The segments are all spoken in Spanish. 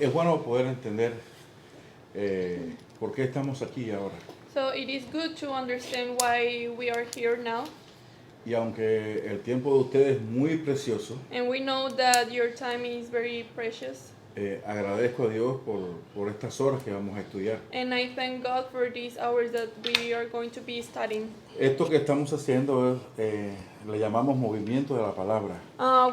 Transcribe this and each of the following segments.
Es bueno poder entender por qué estamos aquí ahora. So it is good to understand why we are here now. Y aunque el tiempo de ustedes es muy precioso, And we know that your time is very precious. agradezco a Dios por estas horas que vamos a estudiar. And I thank God for these hours that we are going to be studying. Esto que estamos haciendo le llamamos movimiento de la palabra.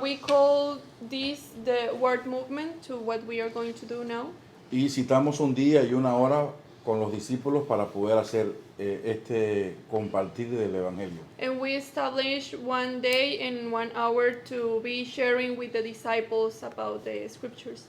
We call this the word movement to what we are going to do now. Y citamos un día y una hora con los discípulos para poder hacer este compartir del Evangelio. And we established one day and 1 hour to be sharing with the disciples about the scriptures.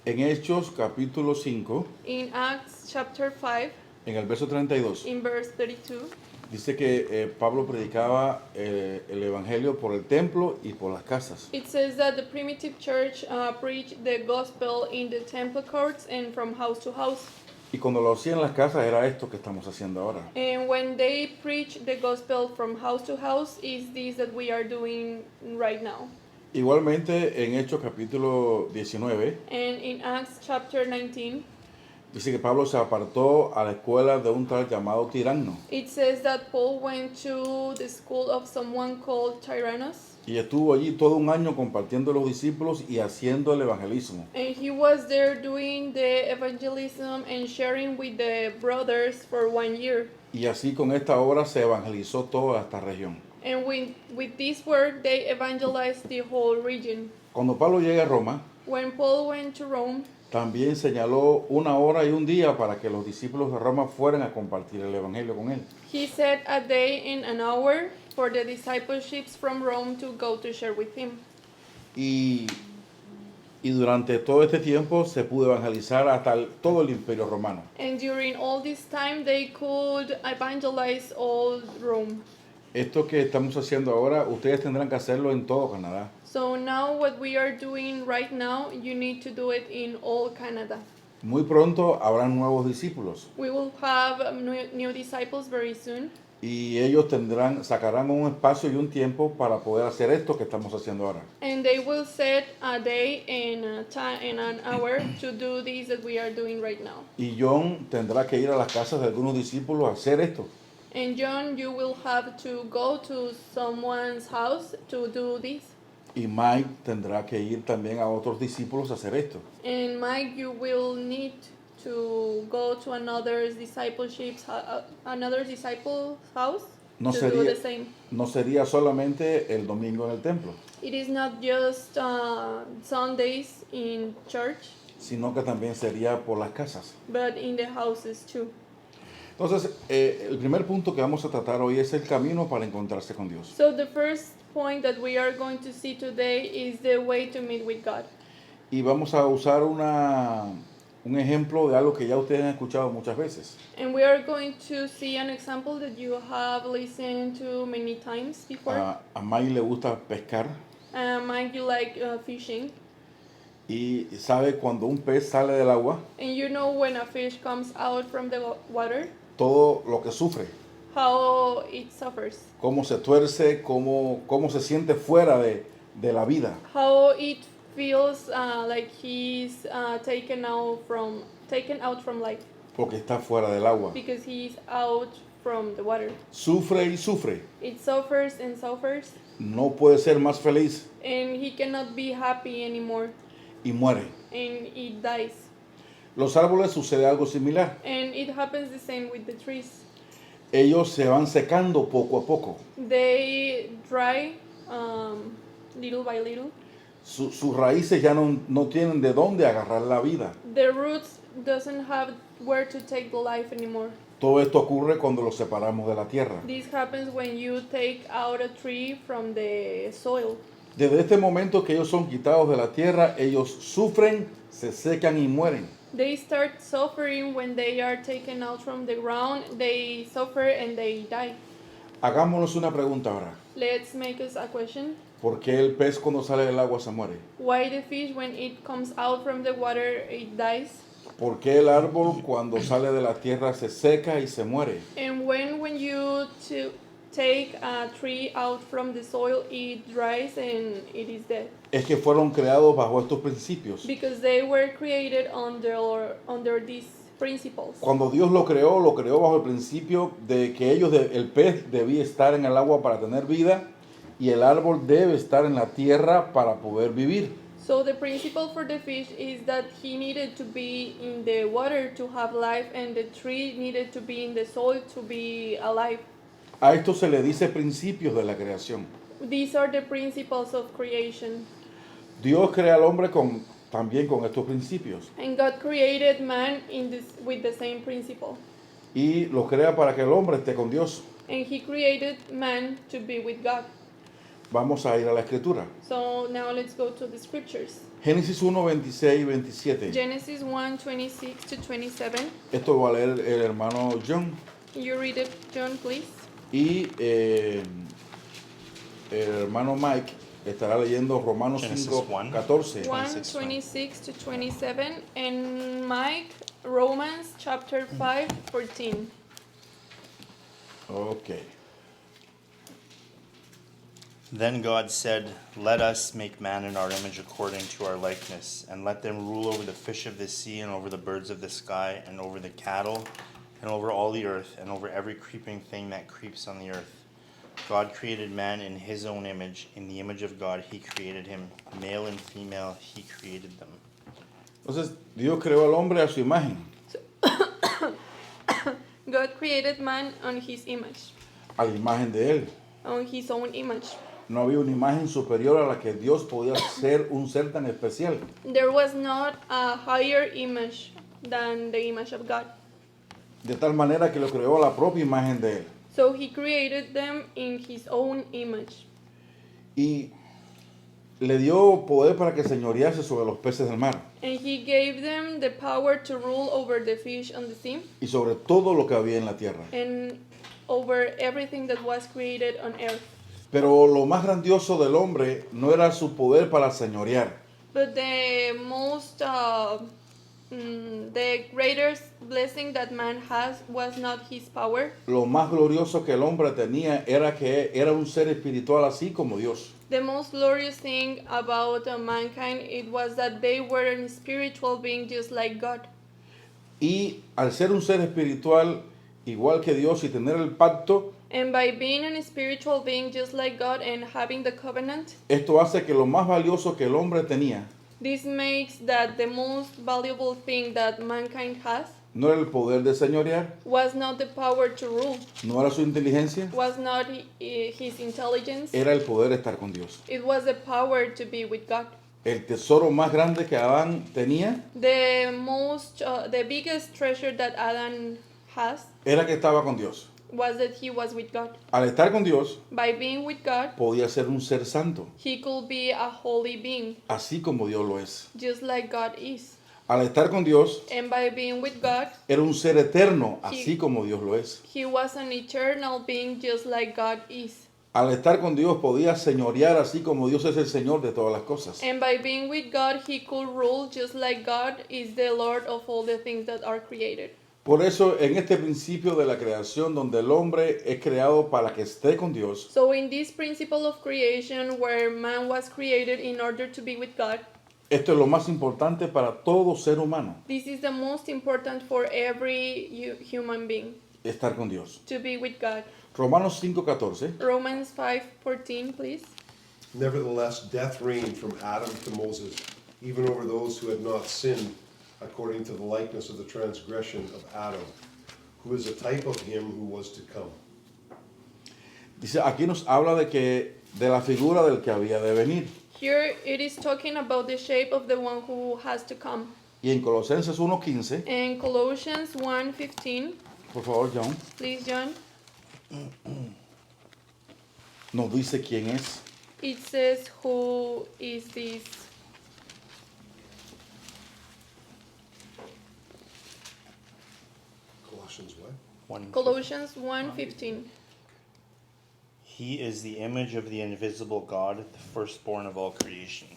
En Hechos capítulo 5, In Acts chapter 5, en el verso 32, in verse 32, dice que Pablo predicaba el Evangelio por el templo y por las casas. it says that the primitive church preached the gospel in the temple courts and from house to house. Y cuando lo hacía en las casas era esto que estamos haciendo ahora. And when they preach the gospel from house to house, is this that we are doing right now. Igualmente en Hechos capítulo 19, And in Acts chapter 19, dice que Pablo se apartó a la escuela de un tal llamado Tiranno it says that Paul went to the school of someone called Tyrannus. y estuvo allí todo un año compartiendo los discípulos y haciendo el evangelismo. And he was there doing the evangelism and sharing with the brothers for 1 year. Y así con esta obra se evangelizó toda esta región. And with this work, they evangelized the whole region. Cuando Pablo llega a Roma, When Paul went to Rome, también señaló una hora y un día para que los discípulos de Roma fueran a compartir el evangelio con él. he set a day and an hour for the discipleships from Rome to go to share with him. Y durante todo este tiempo se pudo evangelizar hasta todo el imperio romano. And during all this time, they could evangelize all Rome. Esto que estamos haciendo ahora, ustedes tendrán que hacerlo en todo Canadá. So now what we are doing right now, you need to do it in all Canada. Muy pronto habrán nuevos discípulos We will have new disciples very soon. y ellos sacarán un espacio y un tiempo para poder hacer esto que estamos haciendo ahora. And they will set a day and a time and an hour to do this that we are doing right now. Y John tendrá que ir a las casas de algunos discípulos a hacer esto. And John, you will have to go to someone's house to do this. Y Mike tendrá que ir también a otros discípulos a hacer esto. And Mike, you will need to go to another discipleship's house No to do sería, the same. no sería solamente el domingo en el templo, It is not just Sundays in church, sino que también sería por las casas. but in the houses too. Entonces, el primer punto que vamos a tratar hoy es el camino para encontrarse con Dios. So the first point that we are going to see today is the way to meet with God. Y vamos a usar un ejemplo de algo que ya ustedes han escuchado muchas veces. And we are going to see an example that you have listened to many times before. A Mike le gusta pescar Mike, you like fishing. y sabe cuando un pez sale del agua, And you know when a fish comes out from the water, todo lo que sufre, how it suffers. cómo se tuerce, cómo se siente fuera de la vida. How it feels like he's taken out from life Porque está fuera del agua. because he's out from the water. Sufre y sufre. It suffers and suffers, No puede ser más feliz and he cannot be happy anymore, y muere. and it dies. Los árboles sucede algo similar. And it happens the same with the trees. Ellos se van secando poco a poco. They dry little by little. Sus raíces ya no tienen de dónde agarrar la vida. The roots doesn't have where to take the life anymore. Todo esto ocurre cuando los separamos de la tierra. This happens when you take out a tree from the soil. Desde este momento que ellos son quitados de la tierra, ellos sufren, se secan y mueren. They start suffering when they are taken out from the ground. They suffer and they die. Hagámonos una pregunta ahora. Let's make us a question. ¿Por qué el pez cuando sale del agua se muere? Why the fish, when it comes out from the water, it dies? ¿Por qué el árbol cuando sale de la tierra se seca y se muere? And when you take a tree out from the soil, it dries and it is dead. Es que fueron creados bajo estos principios. Because they were created under these principles. Cuando Dios lo creó bajo el principio de que el pez debía estar en el agua para tener vida y el árbol debe estar en la tierra para poder vivir. So the principle for the fish is that he needed to be in the water to have life, and the tree needed to be in the soil to be alive. A esto se le dice principios de la creación. These are the principles of creation. Dios crea al hombre también con estos principios And God created man with the same principle. y lo crea para que el hombre esté con Dios. And he created man to be with God. Vamos a ir a la escritura. So now let's go to the scriptures. Génesis 1, 26 y 27. Genesis 1, 26 to 27. Esto lo va a leer el hermano John. You read it, John, please. Y el hermano Mike estará leyendo Romanos Genesis 5, 1. 14. 1, 26, 26 to 27. And Mike, Romans chapter 5, 14. Ok. Then God said, "Let us make man in our image according to our likeness, and let them rule over the fish of the sea, and over the birds of the sky, and over the cattle, and over all the earth, and over every creeping thing that creeps on the earth." God created man in his own image. In the image of God he created him. Male and female he created them. Entonces, Dios creó al hombre a su imagen. God created man on his image, A la imagen de él. on his own image. No había una imagen superior a la que Dios podía ser un ser tan especial. There was not a higher image than the image of God. De tal manera que lo creó a la propia imagen de él. So he created them in his own image. Y le dio poder para que señorease sobre los peces del mar And he gave them the power to rule over the fish on the sea y sobre todo lo que había en la tierra. and over everything that was created on earth. Pero lo más grandioso del hombre no era su poder para señorear, But the the greatest blessing that man has was not his power. lo más glorioso que el hombre tenía era que era un ser espiritual así como Dios. The most glorious thing about mankind, it was that they were a spiritual being just like God. Y al ser un ser espiritual igual que Dios y tener el pacto, And by being a spiritual being just like God and having the covenant, esto hace que lo más valioso que el hombre tenía this makes that the most valuable thing that mankind has no era el poder de señorear, was not the power to rule, no era su inteligencia, was not his intelligence, era el poder estar con Dios. it was the power to be with God. El tesoro más grande que Adán tenía The biggest treasure that Adam has era que estaba con Dios. was that he was with God. Al estar con Dios, By being with God, podía ser un ser santo, he could be a holy being, así como Dios lo es. just like God is. Al estar con Dios, And by being with God, era un ser eterno, así como Dios lo es. he was an eternal being, just like God is. Al estar con Dios, podía señorear, así como Dios es el Señor de todas las cosas. And by being with God, he could rule, just like God is the Lord of all the things that are created. Por eso, en este principio de la creación, donde el hombre es creado para que esté con Dios, So in this principle of creation, where man was created in order to be with God, esto es lo más importante para todo ser humano, this is the most important for every human being, estar con Dios. to be with God. Romanos 5:14. Romans 5:14, please. Nevertheless, death reigned from Adam to Moses, even over those who had not sinned, according to the likeness of the transgression of Adam, who is a type of him who was to come. Dice, aquí nos habla de la figura del que había de venir. Here it is talking about the shape of the one who has to come. Y en Colosenses 1:15, And Colossians 1:15, por favor, John, please, John, nos dice quién es. it says who is this. Colossians what? 1:15. Colossians 1:15. He is the image of the invisible God, the firstborn of all creation.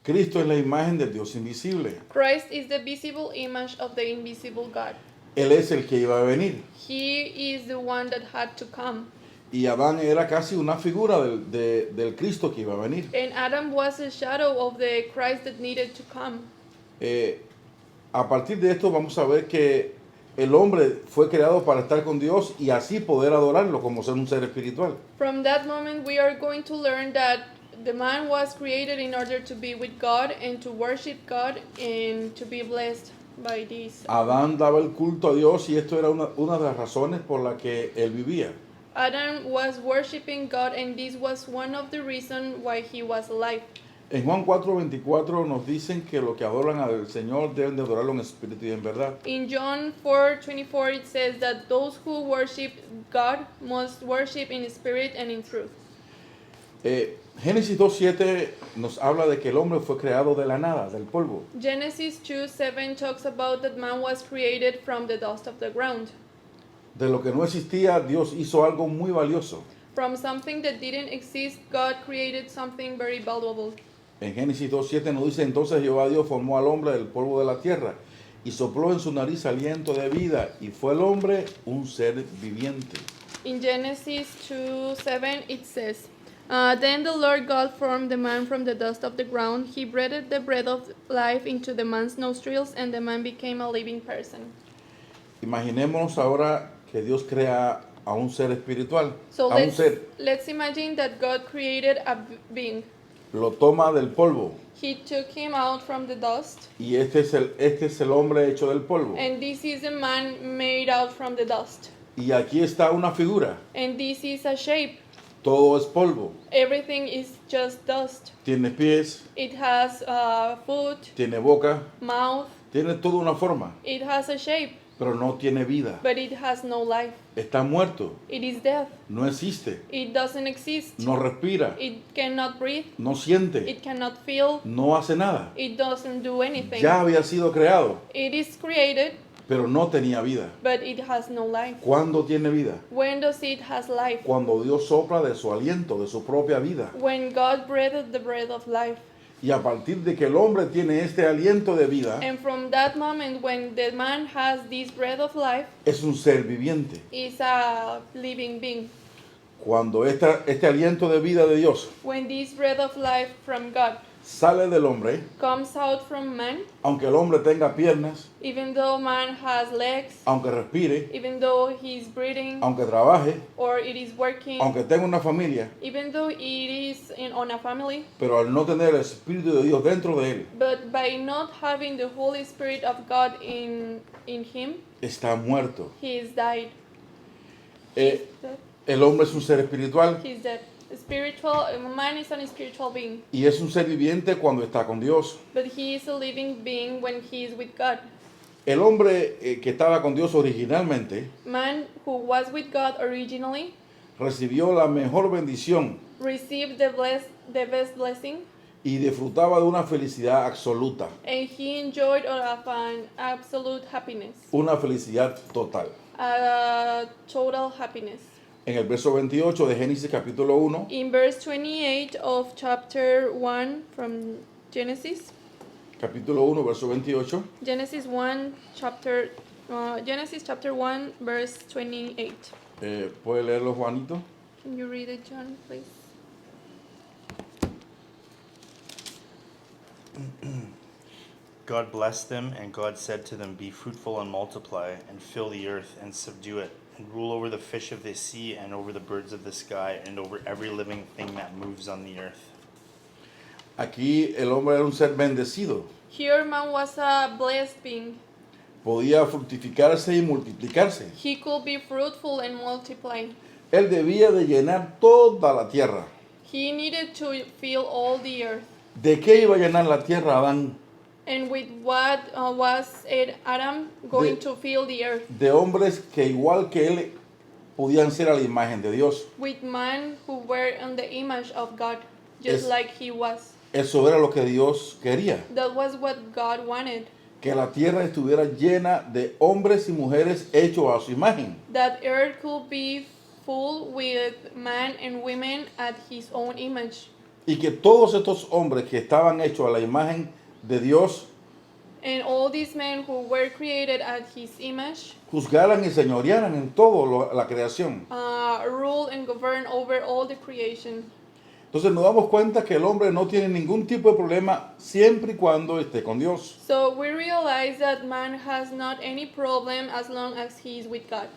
Cristo es la imagen del Dios invisible. Christ is the visible image of the invisible God. Él es el que iba a venir. He is the one that had to come. Y Adán era casi una figura del Cristo que iba a venir. And Adam was a shadow of the Christ that needed to come. A partir de esto vamos a ver que el hombre fue creado para estar con Dios y así poder adorarlo como ser un ser espiritual. From that moment, we are going to learn that the man was created in order to be with God and to worship God and to be blessed by this. Adán daba el culto a Dios y esto era una de las razones por la que él vivía. Adam was worshiping God, and this was one of the reasons why he was alive. En Juan 4:24 nos dicen que los que adoran al Señor deben de adorarlo en espíritu y en verdad. In John 4:24, it says that those who worship God must worship in spirit and in truth. Génesis 2:7 nos habla de que el hombre fue creado de la nada, del polvo. Genesis 2:7 talks about that man was created from the dust of the ground. De lo que no existía, Dios hizo algo muy valioso. From something that didn't exist, God created something very valuable. En Génesis 2:7 nos dice, entonces Jehová Dios formó al hombre del polvo de la tierra y sopló en su nariz aliento de vida y fue el hombre un ser viviente. In Genesis 2:7 it says, Then the Lord God formed the man from the dust of the ground. He breathed the breath of life into the man's nostrils, and the man became a living person. Imaginémonos ahora que Dios crea a un ser espiritual, So a un ser, let's imagine that God created a being. lo toma del polvo He took him out from the dust, y este es el hombre hecho del polvo. and this is a man made out from the dust. Y aquí está una figura, And this is a shape. todo es polvo. Everything is just dust. Tiene pies, It has foot, tiene boca, mouth. tiene toda una forma, It has a shape, pero no tiene vida. but it has no life. Está muerto, It is death. no existe, It doesn't exist. no respira, It cannot breathe. no siente, It cannot feel. no hace nada. It doesn't do anything. Ya había sido creado, It is created, pero no tenía vida. but it has no life. ¿Cuándo tiene vida? When does it has life? Cuando Dios sopla de su aliento, de su propia vida. When God breathed the breath of life. Y a partir de que el hombre tiene este aliento de vida, And from that moment when the man has this breath of life, es un ser viviente. is a living being. Cuando este aliento de vida de Dios When this breath of life from God sale del hombre, comes out from man, aunque el hombre tenga piernas, even though man has legs, aunque respire, even though he's breathing, aunque trabaje, or it is working, aunque tenga una familia, even though it is on a family, pero al no tener el Espíritu de Dios dentro de él, but by not having the Holy Spirit of God in him, está muerto. he is died. Eh, el hombre es un ser espiritual He's dead. Spiritual, man is a spiritual being, y es un ser viviente cuando está con Dios. but he is a living being when he is with God. El hombre que estaba con Dios originalmente Man who was with God originally recibió la mejor bendición received the best blessing, y disfrutaba de una felicidad absoluta, and he enjoyed of an absolute happiness, una felicidad total. a total happiness. En el verso 28 de Génesis capítulo 1, In verse 28 of chapter 1 from Genesis, capítulo 1, verso 28, Genesis chapter 1, verse 28. ¿puede leerlo Juanito? Can you read it, John, please? God blessed them, and God said to them, Be fruitful and multiply, and fill the earth, and subdue it, and rule over the fish of the sea, and over the birds of the sky, and over every living thing that moves on the earth. Aquí el hombre era un ser bendecido, Here man was a blessed being. podía fructificarse y multiplicarse. He could be fruitful and multiply. Él debía de llenar toda la tierra. He needed to fill all the earth. ¿De qué iba a llenar la tierra Adán? And with what was it Adam going to fill the earth? De hombres que igual que él podían ser a la imagen de Dios. With man who were on the image of God, just Es- like he was. Eso era lo que Dios quería, That was what God wanted. que la tierra estuviera llena de hombres y mujeres hechos a su imagen. That earth could be full with man and women at his own image. Y que todos estos hombres que estaban hechos a la imagen de Dios And all these men who were created at his image juzgaran y señorearan en todo la creación. rule and govern over all the creation. Entonces nos damos cuenta que el hombre no tiene ningún tipo de problema siempre y cuando esté con Dios. So we realize that man has not any problem as long as he is with God.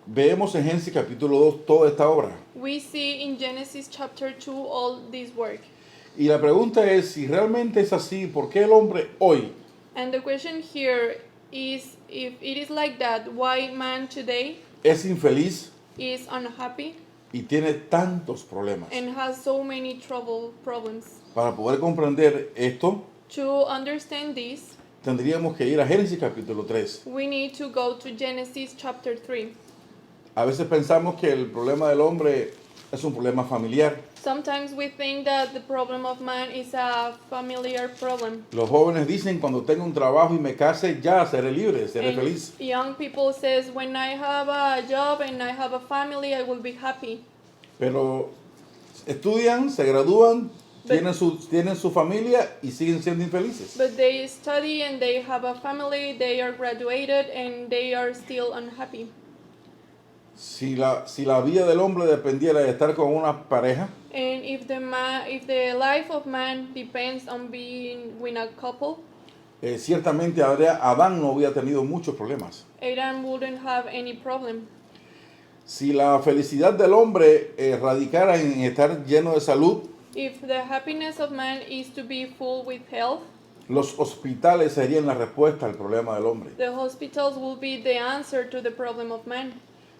Vemos en Génesis capítulo 2 toda esta obra. We see in Genesis chapter 2 all this work. Y la pregunta es, si realmente es así, ¿por qué el hombre hoy And the question here is, if it is like that, why man today es infeliz is unhappy y tiene tantos problemas? and has so many problems? Para poder comprender esto, To understand this, tendríamos que ir a Génesis capítulo 3. we need to go to Genesis chapter 3. A veces pensamos que el problema del hombre es un problema familiar. Sometimes we think that the problem of man is a familiar problem. Los jóvenes dicen, cuando tenga un trabajo y me case, ya seré libre, seré And feliz. young people says, when I have a job and I have a family, I will be happy. Pero estudian, se gradúan, But- tienen su familia y siguen siendo infelices. But they study and they have a family, they are graduated and they are still unhappy. Si la vida del hombre dependiera de estar con una pareja, And if the life of man depends on being with a couple, ciertamente Adán no había tenido muchos problemas. Adam wouldn't have any problem. Si la felicidad del hombre radicara en estar lleno de salud, If the happiness of man is to be full with health, los hospitales serían la respuesta al problema del hombre. the hospitals will be the answer to the problem of man.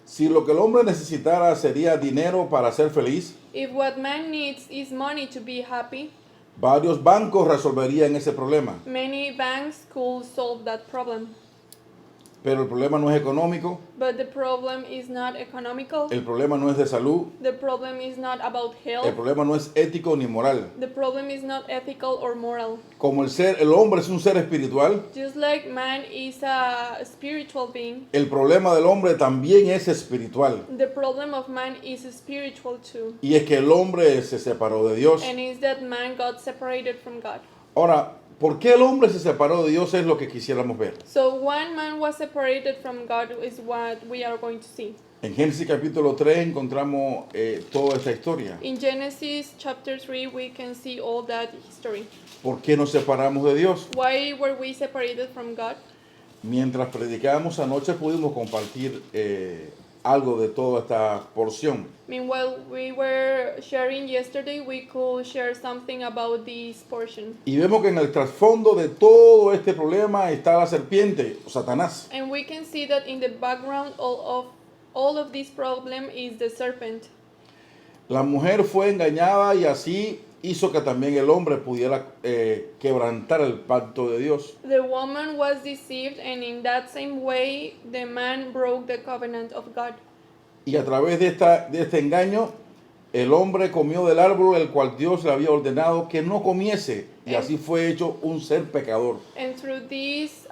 Si lo que el hombre necesitara sería dinero para ser feliz, If what man needs is money to be happy, varios bancos resolverían ese problema. many banks could solve that problem. Pero el problema no es económico, But the problem is not economical. el problema no es de salud, The problem is not about el health. problema no es ético ni moral. The problem is not ethical or moral. Como el hombre es un ser espiritual, Just like man is a spiritual being, el problema del hombre también es espiritual. the problem of man is spiritual too. Y es que el hombre se separó de Dios. And is that man got separated from God. Ahora, ¿por qué el hombre se separó de Dios? Es lo que quisiéramos ver. So one man was separated from God is what we are going to see. En Génesis capítulo 3 encontramos toda esta historia. In Genesis chapter 3 we can see all that history. ¿Por qué nos separamos de Dios? Why were we separated from God? Mientras predicábamos anoche pudimos compartir algo de toda esta porción. Meanwhile, we were sharing yesterday, we could share something about this portion. Y vemos que en el trasfondo de todo este problema está la serpiente, o Satanás. And we can see that in the background all of this problem is the serpent. La mujer fue engañada y así hizo que también el hombre pudiera quebrantar el pacto de Dios. The woman was deceived, and in that same way, the man broke the covenant of God. Y a través de este engaño, el hombre comió del árbol el cual Dios le había ordenado que no comiese. Y así fue hecho un ser pecador. And through this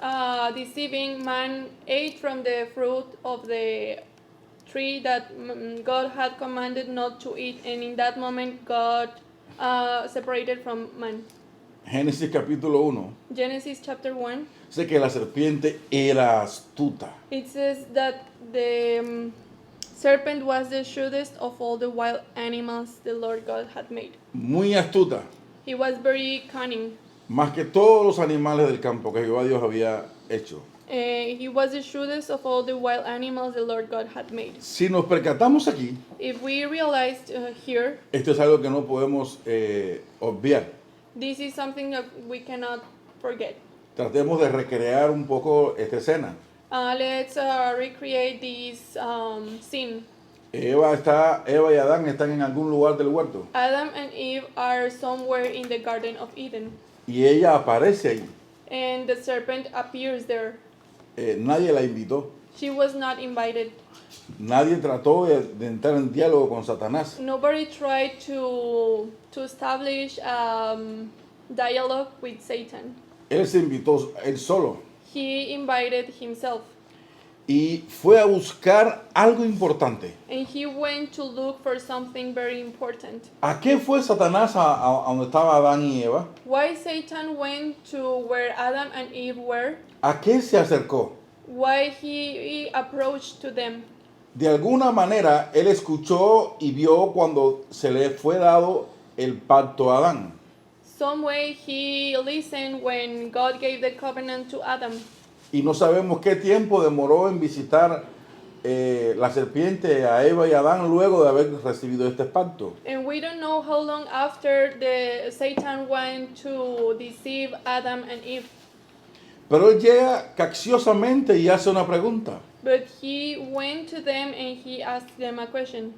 deceiving, man ate from the fruit of the tree that God had commanded not to eat. And in that moment, God separated from man. Génesis capítulo 1. Genesis chapter 1. Sé que la serpiente era astuta. It says that the serpent was the shrewdest of all the wild animals the Lord God had made. Muy astuta. He was very cunning. Más que todos los animales del campo que Jehová Dios había hecho. He was the shrewdest of all the wild animals the Lord God had made. Si nos percatamos aquí, If we realized here, esto es algo que no podemos obviar. this is something that we cannot forget. Tratemos de recrear un poco esta escena. Let's recreate this scene. Eva y Adán están en algún lugar del huerto Adam and Eve are somewhere in the Garden of Eden, y ella aparece ahí. and the serpent appears there. Nadie la invitó. She was not invited. Nadie trató de entrar en diálogo con Satanás. Nobody tried to establish dialogue with Satan. Él se invitó él solo. He invited himself. y fue a buscar algo importante. And he went to look for something very important. ¿A qué fue Satanás a donde estaba Adán y Eva? Why Satan went to where Adam and Eve were? ¿A qué se acercó? Why he approached to them? De alguna manera, él escuchó y vio cuando se le fue dado el pacto a Adán. Some way he listened when God gave the covenant to Adam. Y no sabemos qué tiempo demoró en visitar la serpiente a Eva y a Adán luego de haber recibido este pacto. And we don't know how long after the Satan went to deceive Adam and Eve. Pero él llega capciosamente y hace una pregunta. But he went to them and he asked them a question.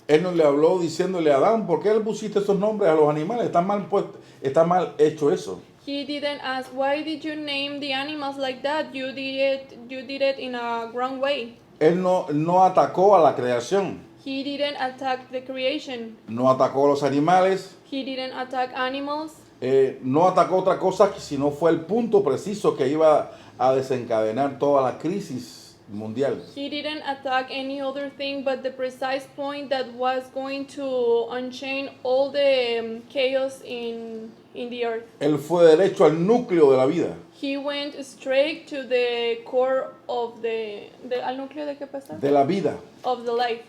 Él no le habló diciéndole a Adán, ¿por qué le pusiste esos nombres a los animales? Está mal hecho eso. He didn't ask, why did you name the animals like that? You did it in a wrong way. Él no atacó a la creación, He didn't attack the creation. no atacó a los animales, He didn't attack animals. no atacó otra cosa, sino fue el punto preciso que iba a desencadenar toda la crisis mundial. He didn't attack any other thing but the precise point that was going to unchain all the chaos in the earth. Él fue derecho al núcleo de la vida. He went straight to the core of ¿al núcleo de qué pasa? De la vida. Of the life.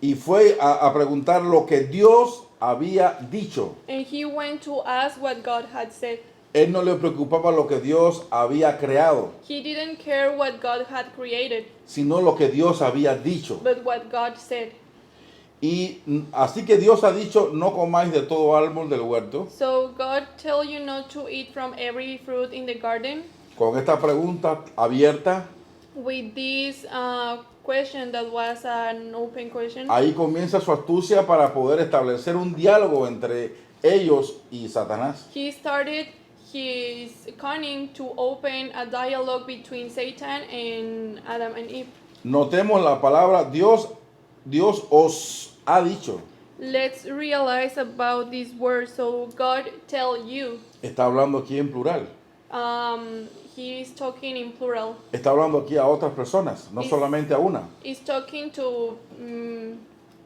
Y fue a preguntar lo que Dios había dicho. And he went to ask what God had said. Él no le preocupaba lo que Dios había creado, He didn't care what God had created, sino lo que Dios había dicho. but what God said. Y así que Dios ha dicho, no comáis de todo árbol del huerto. So God tell you not to eat from every fruit in the garden. Con esta pregunta abierta, With this question that was an open question, ahí comienza su astucia para poder establecer un diálogo entre ellos y Satanás. he started his cunning to open a dialogue between Satan and Adam and Eve. Notemos la palabra Dios os ha dicho. Let's realize about this word. So God tell you. Está hablando aquí en plural. He is talking in plural. Está hablando aquí a otras personas, no Is- solamente a una. He's talking to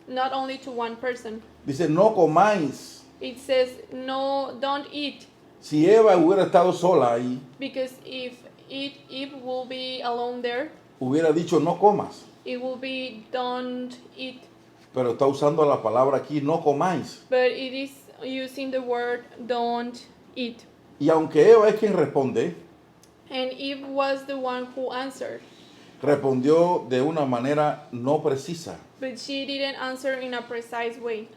not only to one person. Dice, no comáis. It says, no, don't eat. Si Eva hubiera estado sola ahí, Because if Eve will be alone there, hubiera dicho, no comas. it will be don't eat. Pero está usando la palabra aquí, no comáis. But it is using the word don't eat. Y aunque Eva es quien responde, And Eve was the one who answered. respondió de una manera no precisa. But she didn't answer in a precise way.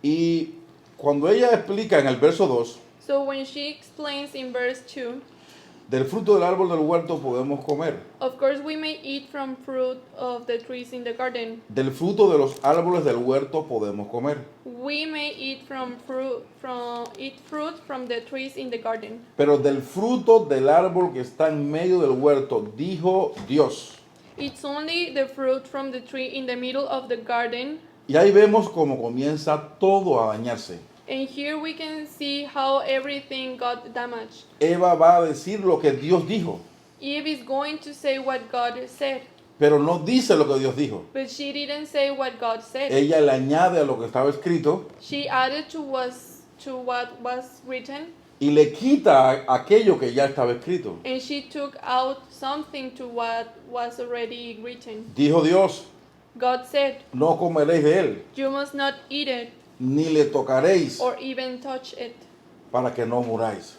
Y cuando ella explica en el verso 2, So when she explains in verse 2, del fruto del árbol del huerto podemos comer. of course we may eat from fruit of the trees in the garden. Del fruto de los árboles del huerto podemos comer. We may eat fruit from the trees in the garden. Pero del fruto del árbol que está en medio del huerto, dijo Dios. It's only the fruit from the tree in the middle of the garden. Y ahí vemos cómo comienza todo a dañarse. And here we can see how everything got damaged. Eva va a decir lo que Dios dijo, Eve is going to say what God said, pero no dice lo que Dios dijo. but she didn't say what God said. Ella le añade a lo que estaba escrito She added to what was written, y le quita aquello que ya estaba escrito. and she took out something to what was already written. Dijo Dios, God said, no comeréis de él, you must not eat it ni le tocaréis or even touch it. para que no muráis.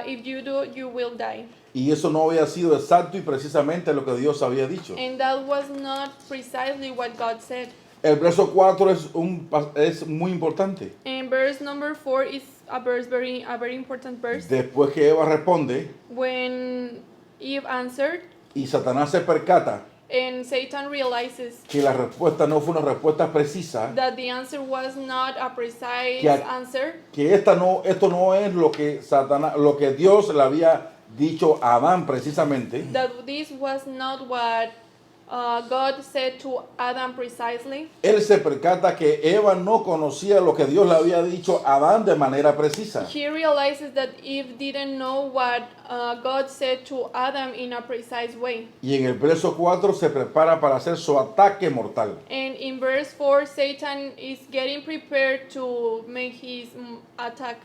If you do, you will die. Y eso no había sido exacto y precisamente lo que Dios había dicho. And that was not precisely what God said. El verso 4 es muy importante. And verse number 4 is a very important verse. Después que Eva responde When Eve answered, y Satanás se percata and Satan realizes que la respuesta no fue una respuesta precisa, that the answer was not a precise Que- answer, que esto no es lo que Dios le había dicho a Adán precisamente, that this was not what God said to Adam precisely, él se percata que Eva no conocía lo que Dios le había dicho a Adán de manera precisa. he realizes that Eve didn't know what God said to Adam in a precise way. Y en el verso 4 se prepara para hacer su ataque mortal. And in verse 4, Satan is getting prepared to make his attack.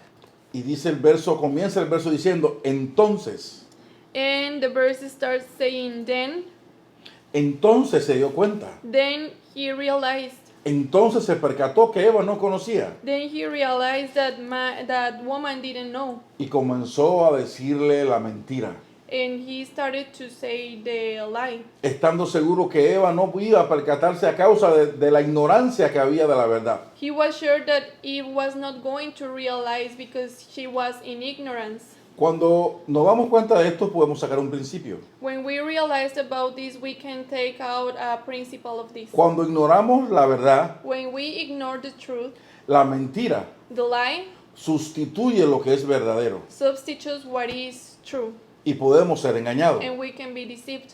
Y dice el verso, comienza el verso diciendo, entonces And the verse starts saying, Entonces se dio cuenta. then he realized, Entonces se percató que Eva no conocía then he realized that that woman didn't know. y comenzó a decirle la mentira, And he started to say the lie, estando seguro que Eva no iba a percatarse a causa de la ignorancia que había de la verdad. he was sure that Eve was not going to realize because she was in ignorance. Cuando nos damos cuenta de esto, podemos sacar un principio. When we realized about this, we can take out a principle of this. Cuando ignoramos la verdad, When we ignore the truth, la mentira the lie sustituye lo que es verdadero substitutes what is true, y podemos ser engañados. and we can be deceived.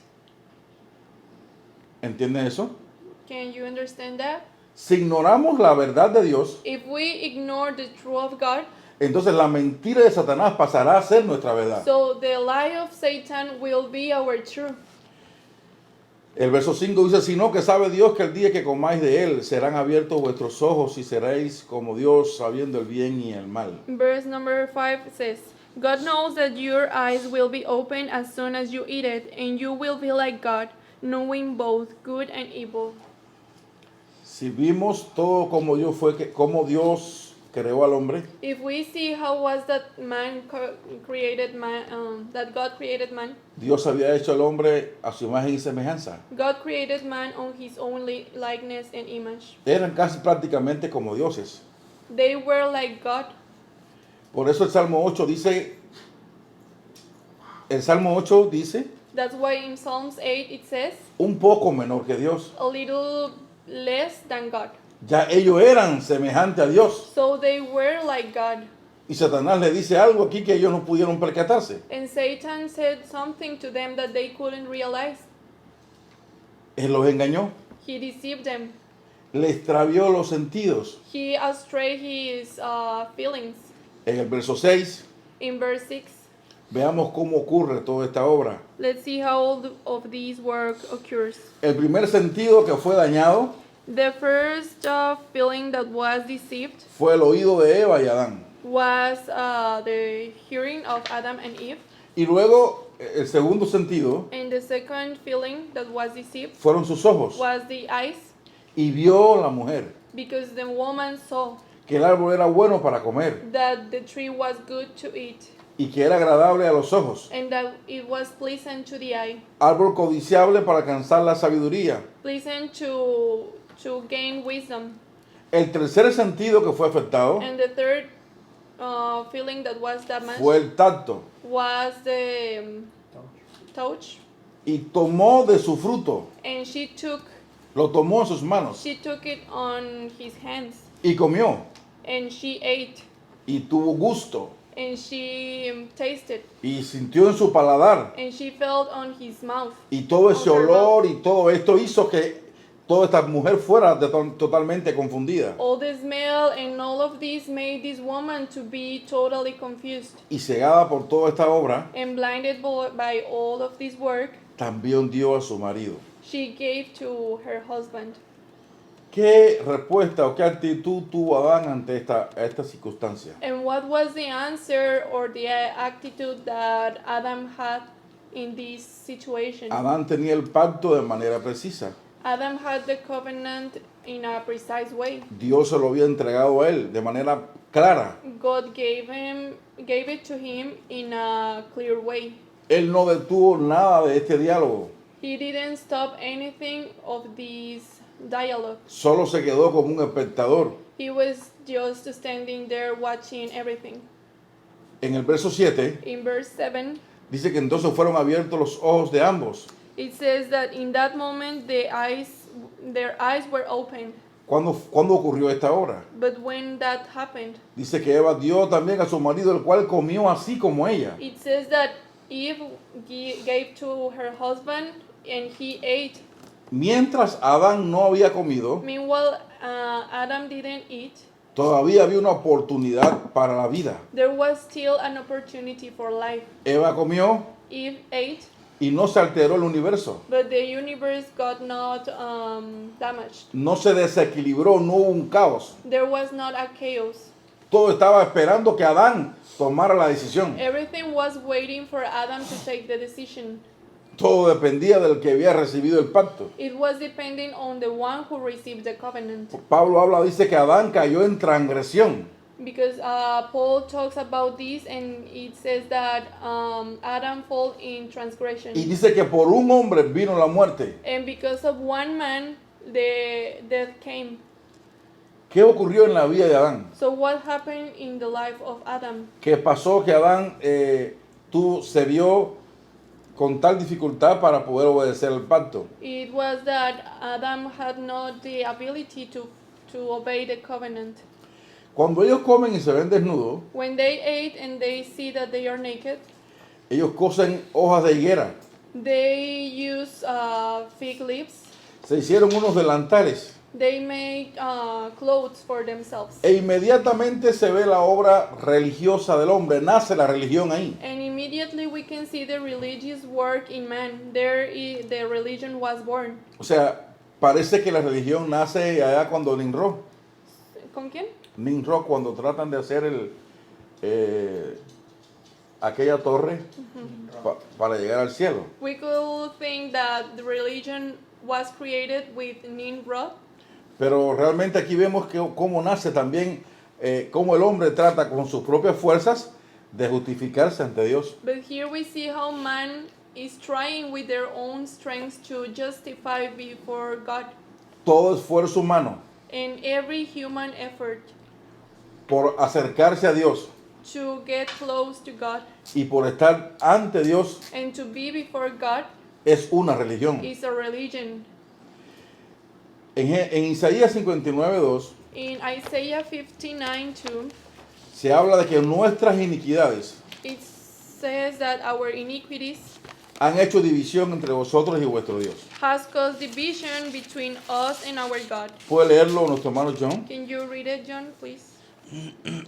¿Entienden eso? Can you understand that? Si ignoramos la verdad de Dios, If we ignore the truth of God, entonces la mentira de Satanás pasará a ser nuestra verdad. so the lie of Satan will be our truth. El verso 5 dice, sino que sabe Dios que el día que comáis de él serán abiertos vuestros ojos y seréis como Dios sabiendo el bien y el mal. Verse number 5 says, God knows that your eyes will be opened as soon as you eat it, and you will be like God, knowing both good and evil. Si vimos todo como Dios como Dios creó al hombre, If we see how was that that God created man, Dios había hecho al hombre a su imagen y semejanza. God created man on his own likeness and image. Eran casi prácticamente como dioses. They were like God. Por eso el Salmo 8 dice, That's why in Psalms 8 it says, un poco menor que Dios. a little less than God. Ya ellos eran semejantes a Dios. So they were like God. Y Satanás le dice algo aquí que ellos no pudieron percatarse. And Satan said something to them that they couldn't realize. Él los engañó. He deceived them. Le extravió los sentidos. He astrayed his feelings. En el verso 6, In verse 6, veamos cómo ocurre toda esta obra. let's see how all of these work occurs. El primer sentido que fue dañado The first feeling that was deceived fue el oído de Eva y Adán. was the hearing of Adam and Eve. Y luego el segundo sentido And the second feeling that was deceived fueron sus ojos. was the eyes, Y vio la mujer because the woman saw que el árbol era bueno para comer that the tree was good to eat, y que era agradable a los ojos. and that it was pleasant to the eye, Árbol codiciable para alcanzar la sabiduría. pleasant to gain wisdom. El tercer sentido que fue afectado And the third feeling that was damaged fue el tacto. was the touch. Y tomó de su fruto, And she took lo tomó en sus manos it on his hands, y comió and she ate, y tuvo gusto and she tasted, y sintió en su paladar. and she felt on his mouth. Y todo ese On her olor y todo esto hizo que toda esta mujer fuera totalmente confundida All the smell and all of this made this woman to be totally confused. y cegada por toda esta obra. And blinded by all of this work, También dio a su marido. she gave to her husband. ¿Qué respuesta o qué actitud tuvo Adán ante esta circunstancia? And what was the answer or the attitude that Adam had in this situation? Adán tenía el pacto de manera precisa. Adam had the covenant in a precise way. Dios se lo había entregado a él de manera clara. God gave it to him in a clear way. Él no detuvo nada de este diálogo. He didn't stop anything of this dialogue. Solo se quedó como un espectador. He was just standing there watching everything. En el verso 7 In verse 7, dice que entonces fueron abiertos los ojos de ambos. it says that in that moment their eyes were opened. ¿Cuándo ocurrió esta obra? But when that happened, Dice que Eva dio también a su marido, el cual comió así como ella. it says that Eve gave to her husband and he ate Mientras Adán no había comido, Meanwhile, Adam didn't eat. todavía había una oportunidad para la vida. There was still an opportunity for life. Eva comió Eve ate, y no se alteró el universo. but the universe got not damaged. No se desequilibró, no hubo un caos. There was not a chaos. Todo estaba esperando que Adán tomara la decisión. Everything was waiting for Adam to take the decision. Todo dependía del que había recibido el pacto. It was depending on the one who received the covenant. Pablo dice que Adán cayó en transgresión. Because Paul talks about this and it says that Adam fell in transgression. Y dice que por un hombre vino la muerte. And because of one man, the death came. ¿Qué ocurrió en la vida de Adán? So what happened in the life of Adam? ¿Qué pasó que Adán se vio con tal dificultad para poder obedecer el pacto? It was that Adam had not the ability to obey the covenant. Cuando ellos comen y se ven desnudos, When they ate and they see that they are naked, ellos cosen hojas de higuera. they use fig leaves. Se hicieron unos delantales. They made clothes for themselves. E inmediatamente se ve la obra religiosa del hombre. Nace la religión ahí. And immediately we can see the religious work in man. The religion was born. O sea, parece que la religión nace allá cuando Nimrod, ¿Con quién? cuando tratan de hacer aquella torre para llegar al cielo. We could think that the religion was created with Nimrod. Pero realmente aquí vemos cómo nace también, cómo el hombre trata con sus propias fuerzas de justificarse ante Dios. But here we see how man is trying with their own strength to justify before God. Todo esfuerzo humano And every human effort por acercarse a Dios to get close to God y por estar ante Dios and to be before God es una religión. is a religion. En Isaías 59:2 In Isaiah 59:2, se habla de que nuestras iniquidades it says that our iniquities han hecho división entre vosotros y vuestro Dios. has caused division between us and our God. ¿Puede leerlo nuestro hermano John? Can you read it, John, please?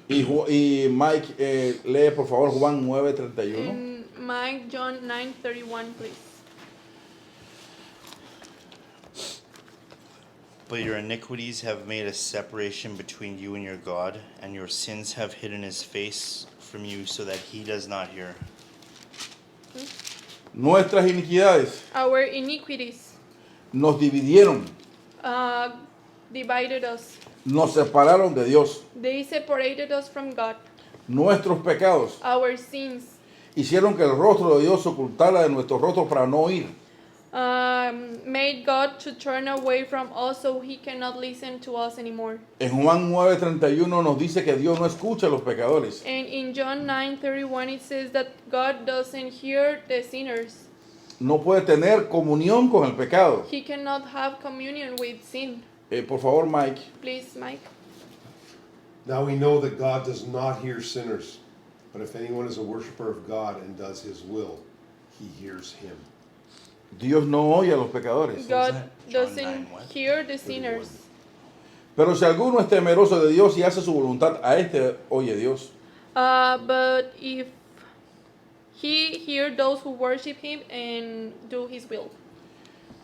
Y Mike, lee por favor Juan 9:31. And Mike, John 9:31, please. But your iniquities have made a separation between you and your God, and your sins have hidden his face from you so that he does not hear. Nuestras iniquidades Our iniquities nos dividieron, divided us. nos separaron de Dios. They separated us from God. Nuestros pecados Our sins hicieron que el rostro de Dios se ocultara de nuestros rostros para no oír. made God to turn away from us so he cannot listen to us anymore. En Juan 9:31 nos dice que Dios no escucha a los pecadores. And in John 9:31 it says that God doesn't hear the sinners. No puede tener comunión con el pecado. He cannot have communion with sin. Por favor, Mike. Please, Mike. Now we know that God does not hear sinners, but if anyone is a worshiper of God and does his will, he hears him. Dios no oye a los pecadores. God that? John doesn't 9 what? hear the sinners. Pero si alguno es temeroso de Dios y hace su voluntad, a este oye Dios. But if he hear those who worship him and do his will.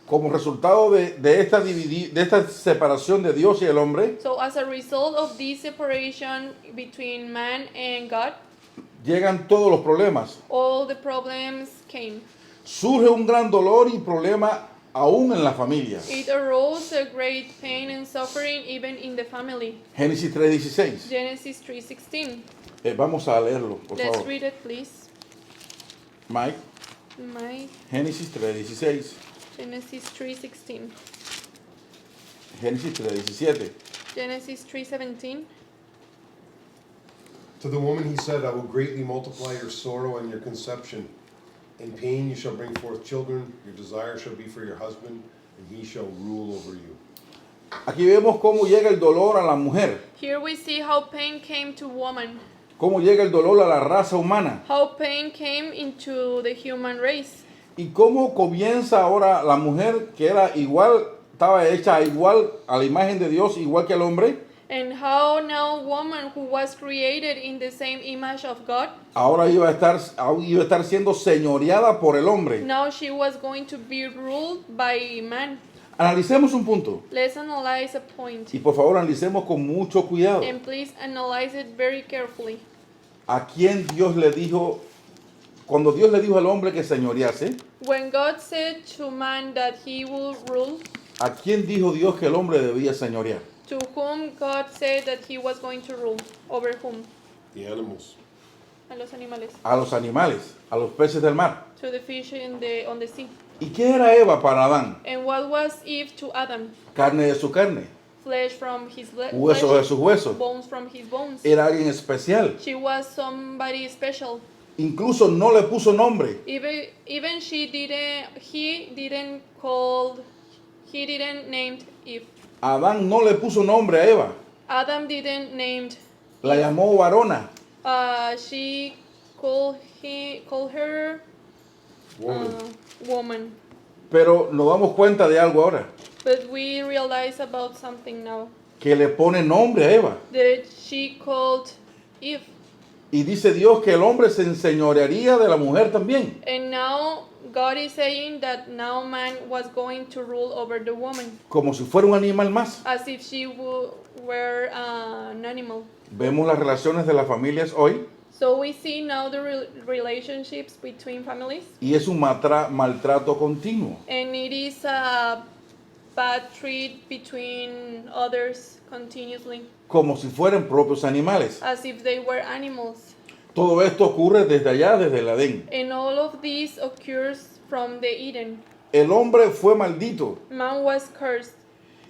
Como resultado de esta separación de Dios y el hombre, So as a result of this separation between man and God, llegan todos los problemas. all the problems came. Surge un gran dolor y problema aún en la familia. It arose a great pain and suffering even in the family. Génesis 3:16. Genesis 3:16. Vamos a leerlo, por Let's favor. read it, please. Mike, My Génesis 3:16. Genesis 3:16. Génesis 3:17. Genesis 3:17. To the woman he said, I will greatly multiply your sorrow and your conception. In pain you shall bring forth children, your desire shall be for your husband, and he shall rule over you. Aquí vemos cómo llega el dolor a la mujer, Here we see how pain came to woman, cómo llega el dolor a la raza humana. how pain came into the human race. ¿Y cómo comienza ahora la mujer que era igual, estaba hecha igual a la imagen de Dios, igual que el hombre? And how now woman who was created in the same image of God, Ahora iba a estar siendo señoreada por el hombre. now she was going to be ruled by man. Analicemos un punto. Let's analyze a point. Y por favor analicemos con mucho cuidado. And please analyze it very carefully. ¿A quién Dios le dijo, cuando Dios le dijo al hombre que señorease, When God said to man that he will rule, ¿a quién dijo Dios que el hombre debía señorear? to whom God said that he was going to rule? Over whom? The animals. A los animales. A los animales, a los peces del mar. To the fish on the sea. ¿Y qué era Eva para Adán? And what was Eve to Adam? Carne de su carne, Flesh from his huesos de sus huesos. bones from his bones. Era alguien especial. She was somebody special. Incluso no le puso nombre. Even he didn't named Eve. Adán no le puso nombre a Eva. Adam didn't named. La llamó varona. She called her Woman. woman. Pero nos damos cuenta de algo ahora. But we realize about something now. Que le pone nombre a Eva. That she called Eve. Y dice Dios que el hombre se enseñorearía de la mujer también. And now God is saying that now man was going to rule over the woman. Como si fuera un animal más. As if she were an animal. Vemos las relaciones de las familias hoy. So we see now the relationships between families. Y es un maltrato continuo. And it is a bad treat between others continuously. Como si fueran propios animales. As if they were animals. Todo esto ocurre desde allá, desde el Edén. And all of this occurs from the Eden. El hombre fue maldito. Man was cursed.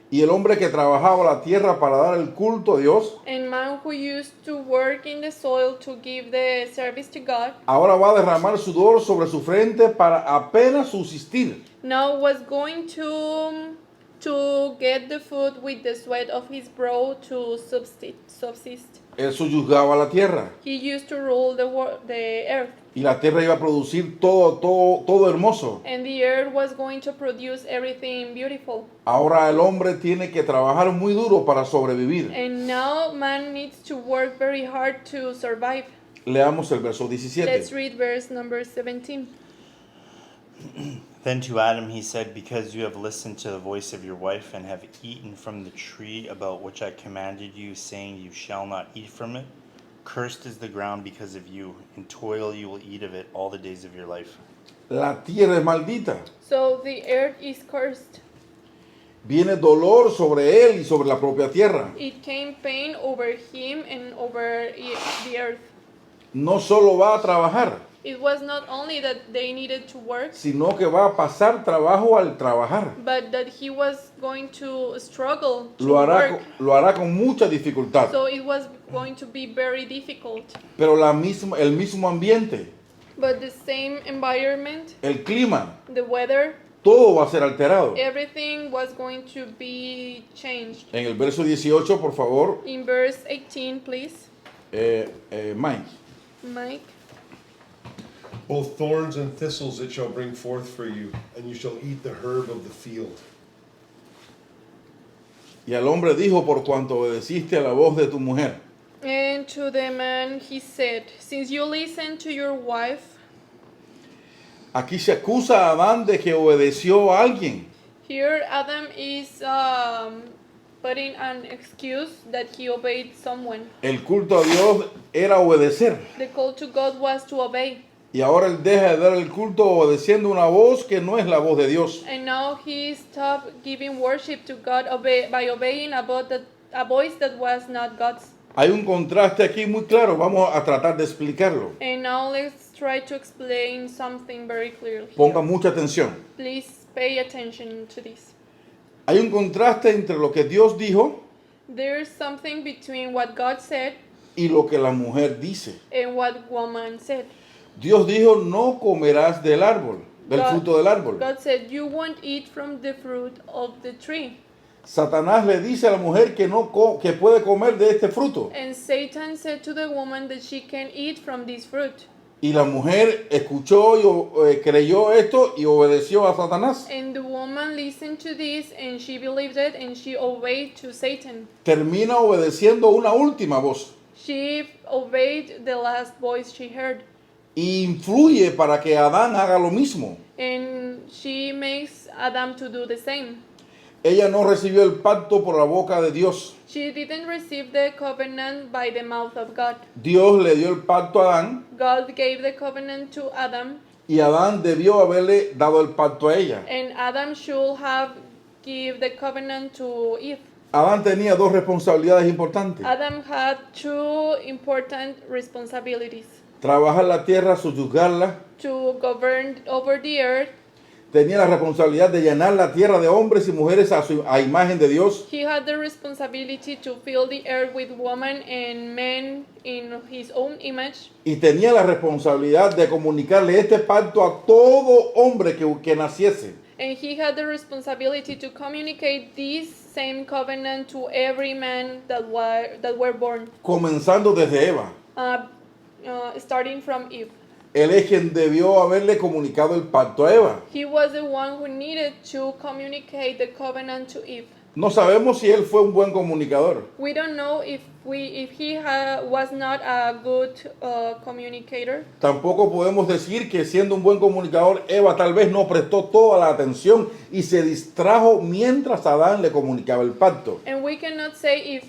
Y el hombre que trabajaba la tierra para dar el culto a Dios, And man who used to work in the soil to give the service to God, ahora va a derramar sudor sobre su frente para apenas subsistir. now was going to get the food with the sweat of his brow to subsist. Él subyugaba la tierra. He used to rule the earth. Y la tierra iba a producir todo hermoso. And the earth was going to produce everything beautiful. Ahora el hombre tiene que trabajar muy duro para sobrevivir. And now man needs to work very hard to survive. Leamos el verso Let's 17. read verse number 17. Then to Adam he said, because you have listened to the voice of your wife and have eaten from the tree about which I commanded you, saying you shall not eat from it, cursed is the ground because of you. In toil you will eat of it all the days of your life. La tierra es maldita. So the earth is cursed. Viene dolor sobre él y sobre la propia tierra. It came pain over him and over the earth. No solo va a trabajar, It was not only that they needed to work, sino que va a pasar trabajo al trabajar. but that he was going to struggle to Lo work. hará con mucha dificultad. So it was going to be very difficult. Pero el mismo ambiente, But the same environment, el clima, the weather, todo va a ser alterado. everything was going to be changed. En el verso 18, por favor, In verse 18, please, Mike. Both thorns and thistles it shall bring forth for you, and you shall eat the herb of the field. Y al hombre dijo, por cuanto obedeciste a la voz de tu mujer. And to the man he said, since you listened to your wife, Aquí se acusa a Adán de que obedeció a alguien. here Adam is putting an excuse that he obeyed someone. El culto a Dios era obedecer. The call to God was to obey. Y ahora él deja de dar el culto obedeciendo una voz que no es la voz de Dios. And now he stopped giving worship to God by obeying a voice that was not God's. Hay un contraste aquí muy claro, vamos a tratar de explicarlo. And now let's try to explain something very clearly. Ponga mucha atención. Please pay attention to this. Hay un contraste entre lo que Dios dijo There's something between what God said y lo que la mujer dice. and what woman said. Dios dijo, no comerás del árbol, del God- fruto del árbol. God said, you won't eat from the fruit of the tree. Satanás le dice a la mujer que puede comer de este fruto. And Satan said to the woman that she can eat from this fruit. Y la mujer escuchó y creyó esto y obedeció a Satanás. And the woman listened to this and she believed it and she obeyed to Satan. Termina obedeciendo una última voz. She obeyed the last voice she heard. Y influye para que Adán haga lo mismo. And she makes Adam to do the same. Ella no recibió el pacto por la boca de Dios. She didn't receive the covenant by the mouth of God. Dios le dio el pacto a Adán God gave the covenant to Adam, y Adán debió haberle dado el pacto a ella. and Adam should have give the covenant to Eve. Adán tenía dos responsabilidades importantes. Adam had two important responsibilities: Trabajar la tierra, subyugarla. to govern over the earth. Tenía la responsabilidad de llenar la tierra de hombres y mujeres a imagen de Dios. He had the responsibility to fill the earth with women and men in his own image. Y tenía la responsabilidad de comunicarle este pacto a todo hombre que naciese. And he had the responsibility to communicate this same covenant to every man that were born, Comenzando desde Eva. starting from Eve. Él es quien debió haberle comunicado el pacto a Eva. He was the one who needed to communicate the covenant to Eve. No sabemos si él fue un buen comunicador. We don't know if he was not a good communicator. Tampoco podemos decir que siendo un buen comunicador, Eva tal vez no prestó toda la atención y se distrajo mientras Adán le comunicaba el pacto. And we cannot say if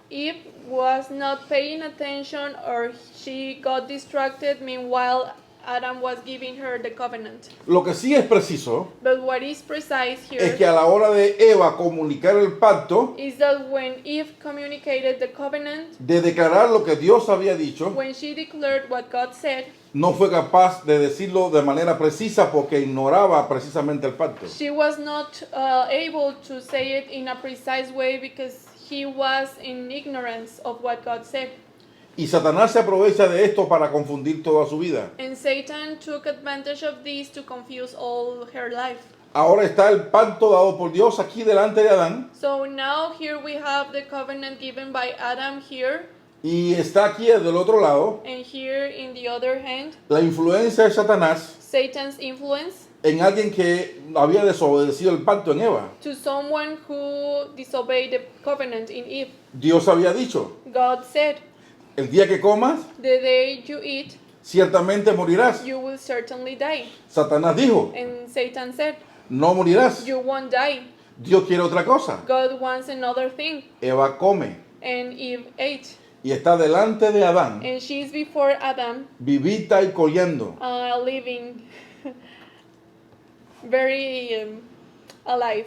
Eve was not paying attention or she got distracted meanwhile Adam was giving her the covenant. Lo que sí es preciso But what is precise es que here a la hora de Eva comunicar el pacto, is that when Eve communicated the covenant, de declarar lo que Dios había dicho, when she declared what God said, no fue capaz de decirlo de manera precisa porque ignoraba precisamente el pacto. she was not able to say it in a precise way because he was in ignorance of what God said. Y Satanás se aprovecha de esto para confundir toda su vida. And Satan took advantage of this to confuse all her life. Ahora está el pacto dado por Dios aquí delante de Adán So now here we have the covenant given by Adam here, y está aquí del otro lado and here in the other hand, la influencia de Satanás Satan's influence en alguien que había desobedecido el pacto en Eva. to someone who disobeyed the covenant in Eve. Dios había dicho, God said, el día que comas, the day you eat, ciertamente morirás. you will certainly die. Satanás dijo, And Satan said, no morirás. you won't die. Dios quiere otra cosa. God wants another thing. Eva come And Eve ate. y está delante de Adán, And she's before Adam, vivita y coleando. living very alive.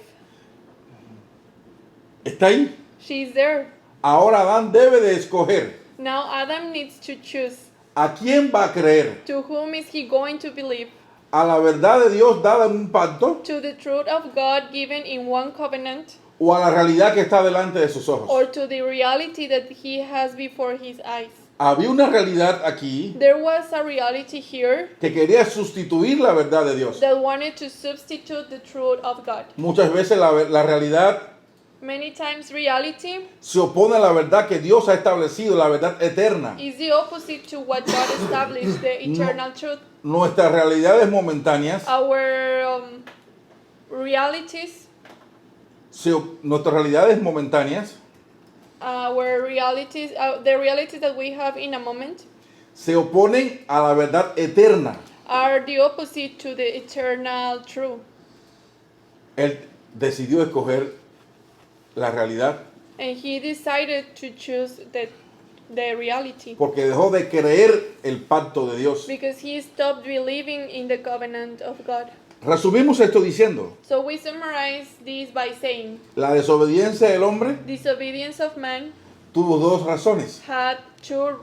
Está ahí. She's there. Ahora Adán debe de escoger Now Adam needs to choose. a quién va a creer. To whom is he going to believe? ¿A la verdad de Dios dada en un pacto To the truth of God given in one covenant, o a la realidad que está delante de sus ojos? or to the reality that he has before his eyes? Había una realidad aquí There was a reality here que quería sustituir la verdad de Dios. that wanted to substitute the truth of God. Muchas veces la realidad Many times reality se opone a la verdad que Dios ha establecido, la verdad eterna. is the opposite to what God established, the eternal truth. Nuestras realidades momentáneas, Our realities, nuestras realidades momentáneas the realities that we have in a moment se oponen a la verdad eterna. are the opposite to the eternal truth. Él decidió escoger la realidad And he decided to choose the reality porque dejó de creer el pacto de Dios. because he stopped believing in the covenant of God. Resumimos esto diciendo, So we summarize this by saying, la desobediencia del hombre disobedience of man tuvo dos razones. had two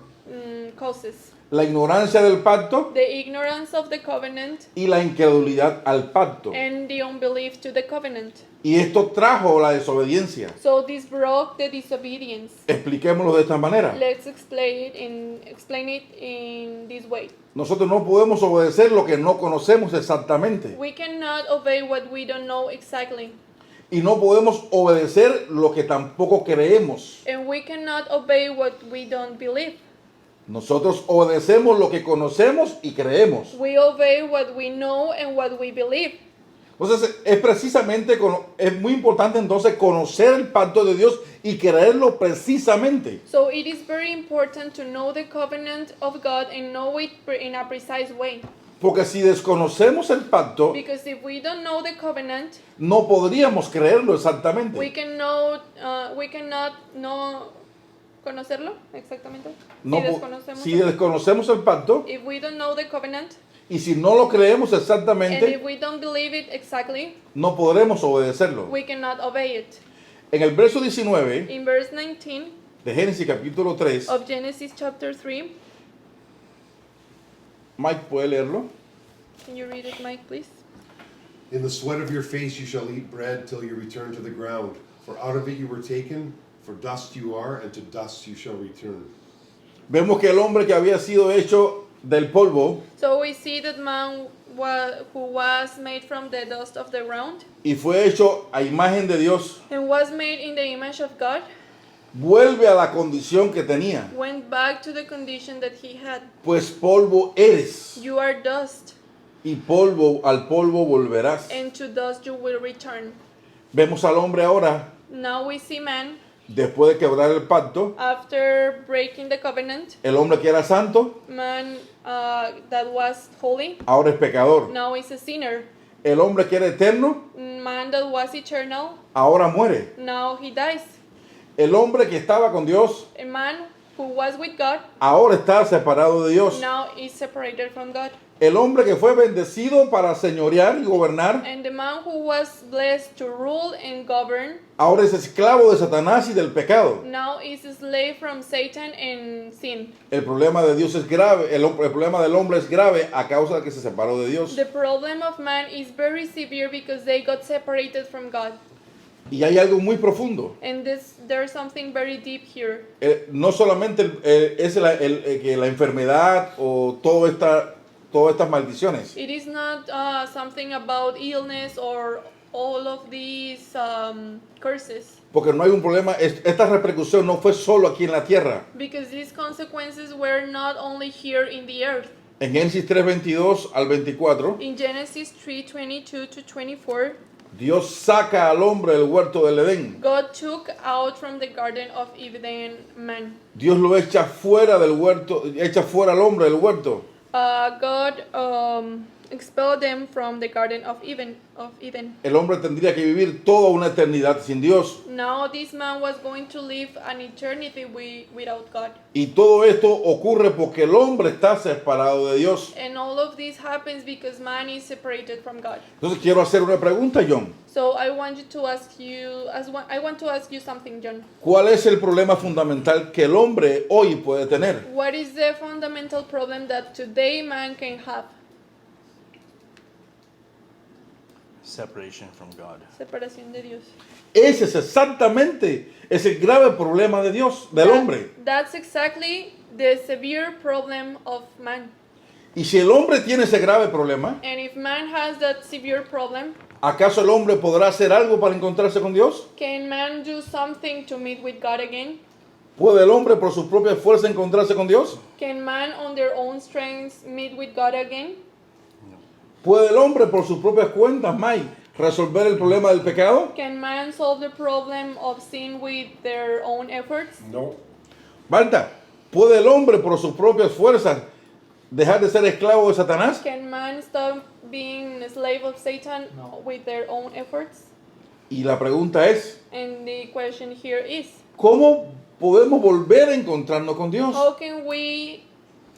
causes. La ignorancia del pacto The ignorance of the covenant y la incredulidad al pacto. and the unbelief to the covenant. Y esto trajo la desobediencia. So this broke the disobedience. Expliquémoslo de esta manera. Let's explain it in this way. Nosotros no podemos obedecer lo que no conocemos exactamente. We cannot obey what we don't know exactly. Y no podemos obedecer lo que tampoco creemos. And we cannot obey what we don't believe. Nosotros obedecemos lo que conocemos y creemos. We obey what we know and what we believe. Entonces es muy importante entonces conocer el pacto de Dios y creerlo precisamente. So it is very important to know the covenant of God and know it in a precise way. Porque si desconocemos el pacto, Because if we don't know the covenant, no podríamos creerlo we exactamente. cannot no conocerlo exactamente. No Si po- desconocemos si desconocemos el pacto if we don't know the covenant y si no lo creemos and if exactamente, we don't believe it exactly, no podremos obedecerlo. we cannot obey it. En el verso 19 In verse 19 de Génesis capítulo 3, of Genesis chapter 3, Mike puede leerlo. can you read it, Mike, please? In the sweat of your face you shall eat bread till you return to the ground. For out of it you were taken, for dust you are, and to dust you shall return. Vemos que el hombre que había sido hecho del polvo So we see that man who was made from the dust of the ground y fue hecho a imagen de Dios, and was made in the image of God vuelve a la condición que tenía, went back to the condition that he had. pues polvo eres You are dust, y polvo al polvo volverás. and to dust you will return. Vemos al hombre ahora, Now we see man, después de quebrar el pacto, after breaking the covenant, el hombre que era santo, man that was holy, ahora es pecador. now is a sinner. El hombre que era eterno, Man that was eternal, ahora muere. now he dies. El hombre que estaba con Dios, A man who was with God, ahora está separado de Dios. now is separated from God. El hombre que fue bendecido para señorear y gobernar, And the man who was blessed to rule and govern, ahora es esclavo de Satanás y del pecado. now is a slave from Satan and sin. El problema de Dios es grave, el problema del hombre es grave a causa de que se separó de Dios. The problem of man is very severe because they got separated from God. Y hay algo muy profundo. And there's something very deep here. No solamente que la enfermedad o todas estas maldiciones, It is not something about illness or all of these curses. porque no hay un problema, esta repercusión no fue solo aquí en la tierra. Because these consequences were not only here in the earth. En Génesis 3:22 al 24, In Genesis 3:22 to 24, Dios saca al hombre del huerto del Edén. God took out from the Garden of Eden man. Dios lo echa fuera del huerto, echa fuera al hombre del huerto. God expelled them from the Garden of Eden. El hombre tendría que vivir toda una eternidad sin Dios. Now this man was going to live an eternity without God. Y todo esto ocurre porque el hombre está separado de Dios. And all of this happens because man is separated from God. Entonces quiero hacer una pregunta, John. So I want to ask you something, John. ¿Cuál es el problema fundamental que el hombre hoy puede tener? What is the fundamental problem that today man can have? Separation from God. Separación de Dios. Ese es exactamente el grave problema de Dios, del hombre. That's exactly the severe problem of man. Y si el hombre tiene ese grave problema, And if man has that severe problem, ¿acaso el hombre podrá hacer algo para encontrarse con Dios? can man do something to meet with God again? ¿Puede el hombre por su propia fuerza encontrarse con Dios? Can man on their own strength meet with God again? ¿Puede el hombre por sus propias cuentas, Mike, resolver el problema del pecado? Can man solve the problem of sin with their own efforts? No. Marta, ¿puede el hombre por sus propias fuerzas dejar de ser esclavo de Satanás? Can man stop being a slave of Satan with their own efforts? Y la pregunta es, And the question here is, ¿cómo podemos volver a encontrarnos con Dios? how can we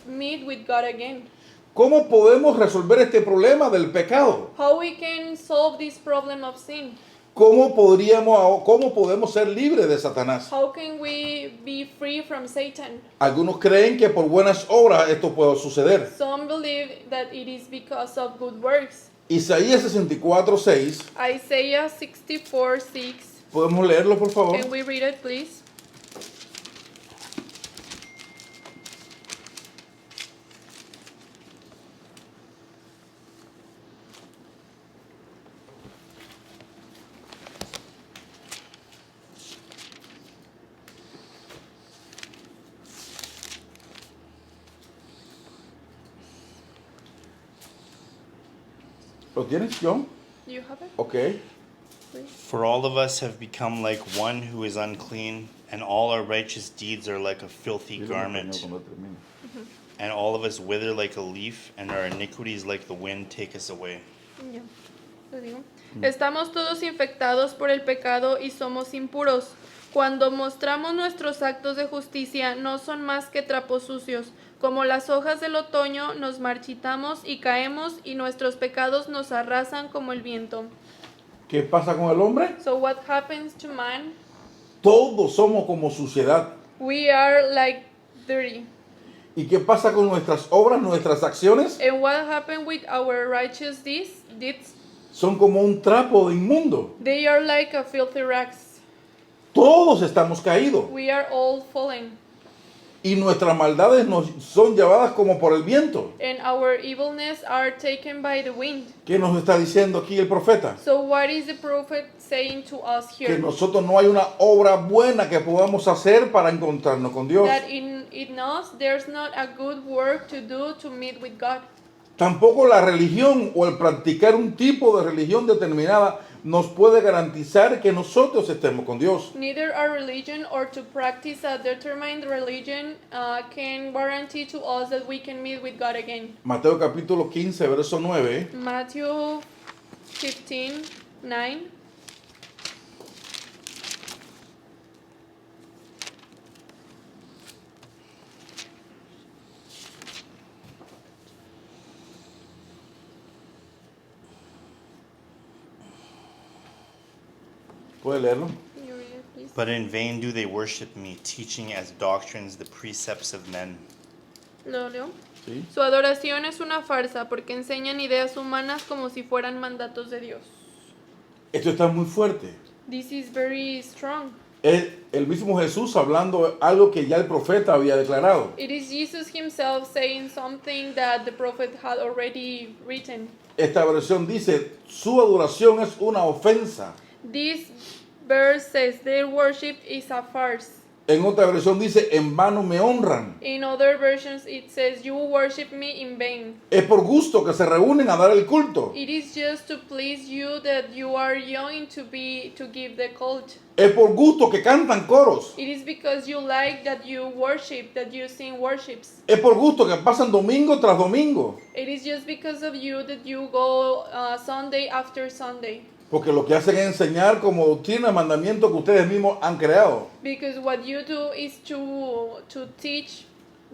meet with God again? ¿Cómo podemos resolver este problema del pecado? How we can solve this problem of sin? ¿Cómo podemos ser libres de Satanás? How can we be free from Satan? Algunos creen que por buenas obras esto puede suceder. Some believe that it is because of good works. Isaías 64:6, Isaiah 64:6. ¿podemos leerlo por favor? Can we read it, please? ¿Lo tienes, John? Do you have it? Ok. Please. For all of us have become like one who is unclean, and all our righteous deeds are like a filthy Dilo en garment. español cuando termine. And all of us wither like a leaf, and our iniquities like the wind take us away. Ya, lo digo. Estamos todos infectados por el pecado y somos impuros. Cuando mostramos nuestros actos de justicia, no son más que trapos sucios. Como las hojas del otoño, nos marchitamos y caemos, y nuestros pecados nos arrasan como el viento. ¿Qué pasa con el hombre? So what happens to man? Todos somos como suciedad. We are like dirty. ¿Y qué pasa con nuestras obras, nuestras acciones? And what happened with our righteous deeds? Son como un trapo de inmundo. They are like a filthy rags. Todos estamos caídos. We are all fallen. Y nuestras maldades nos son llevadas como por el viento. And our evilness are taken by the wind. ¿Qué nos está diciendo aquí el profeta? So what is the prophet saying to us Que here? nosotros no hay una obra buena que podamos hacer para encontrarnos con Dios. That in us there's not a good work to do to meet with God. Tampoco la religión o el practicar un tipo de religión determinada nos puede garantizar que nosotros estemos con Dios. Neither our religion or to practice a determined religion can guarantee to us that we can meet with God again. Mateo capítulo 15, verso 9. Matthew 15:9. ¿Puede leerlo? Can you read it, please? But in vain do they worship me, teaching as doctrines the precepts of men. ¿Lo leo? Sí. Su adoración es una farsa porque enseñan ideas humanas como si fueran mandatos de Dios. Esto está muy fuerte. This is very strong. El mismo Jesús hablando algo que ya el profeta había declarado. It is Jesus himself saying something that the prophet had already written. Esta versión dice, su adoración es una ofensa. This verse says their worship is a farce. En otra versión dice, en vano me honran. In other versions it says you worship me in vain. Es por gusto que se reúnen a dar el culto. It is just to please you that you are young to give the cult. Es por gusto que cantan coros. It is because you like that you worship, that you sing worships. Es por gusto que pasan domingo tras domingo. It is just because of you that you go Sunday after Sunday. Porque lo que hacen es enseñar como doctrina, mandamiento que ustedes mismos han creado. Because what you do is to teach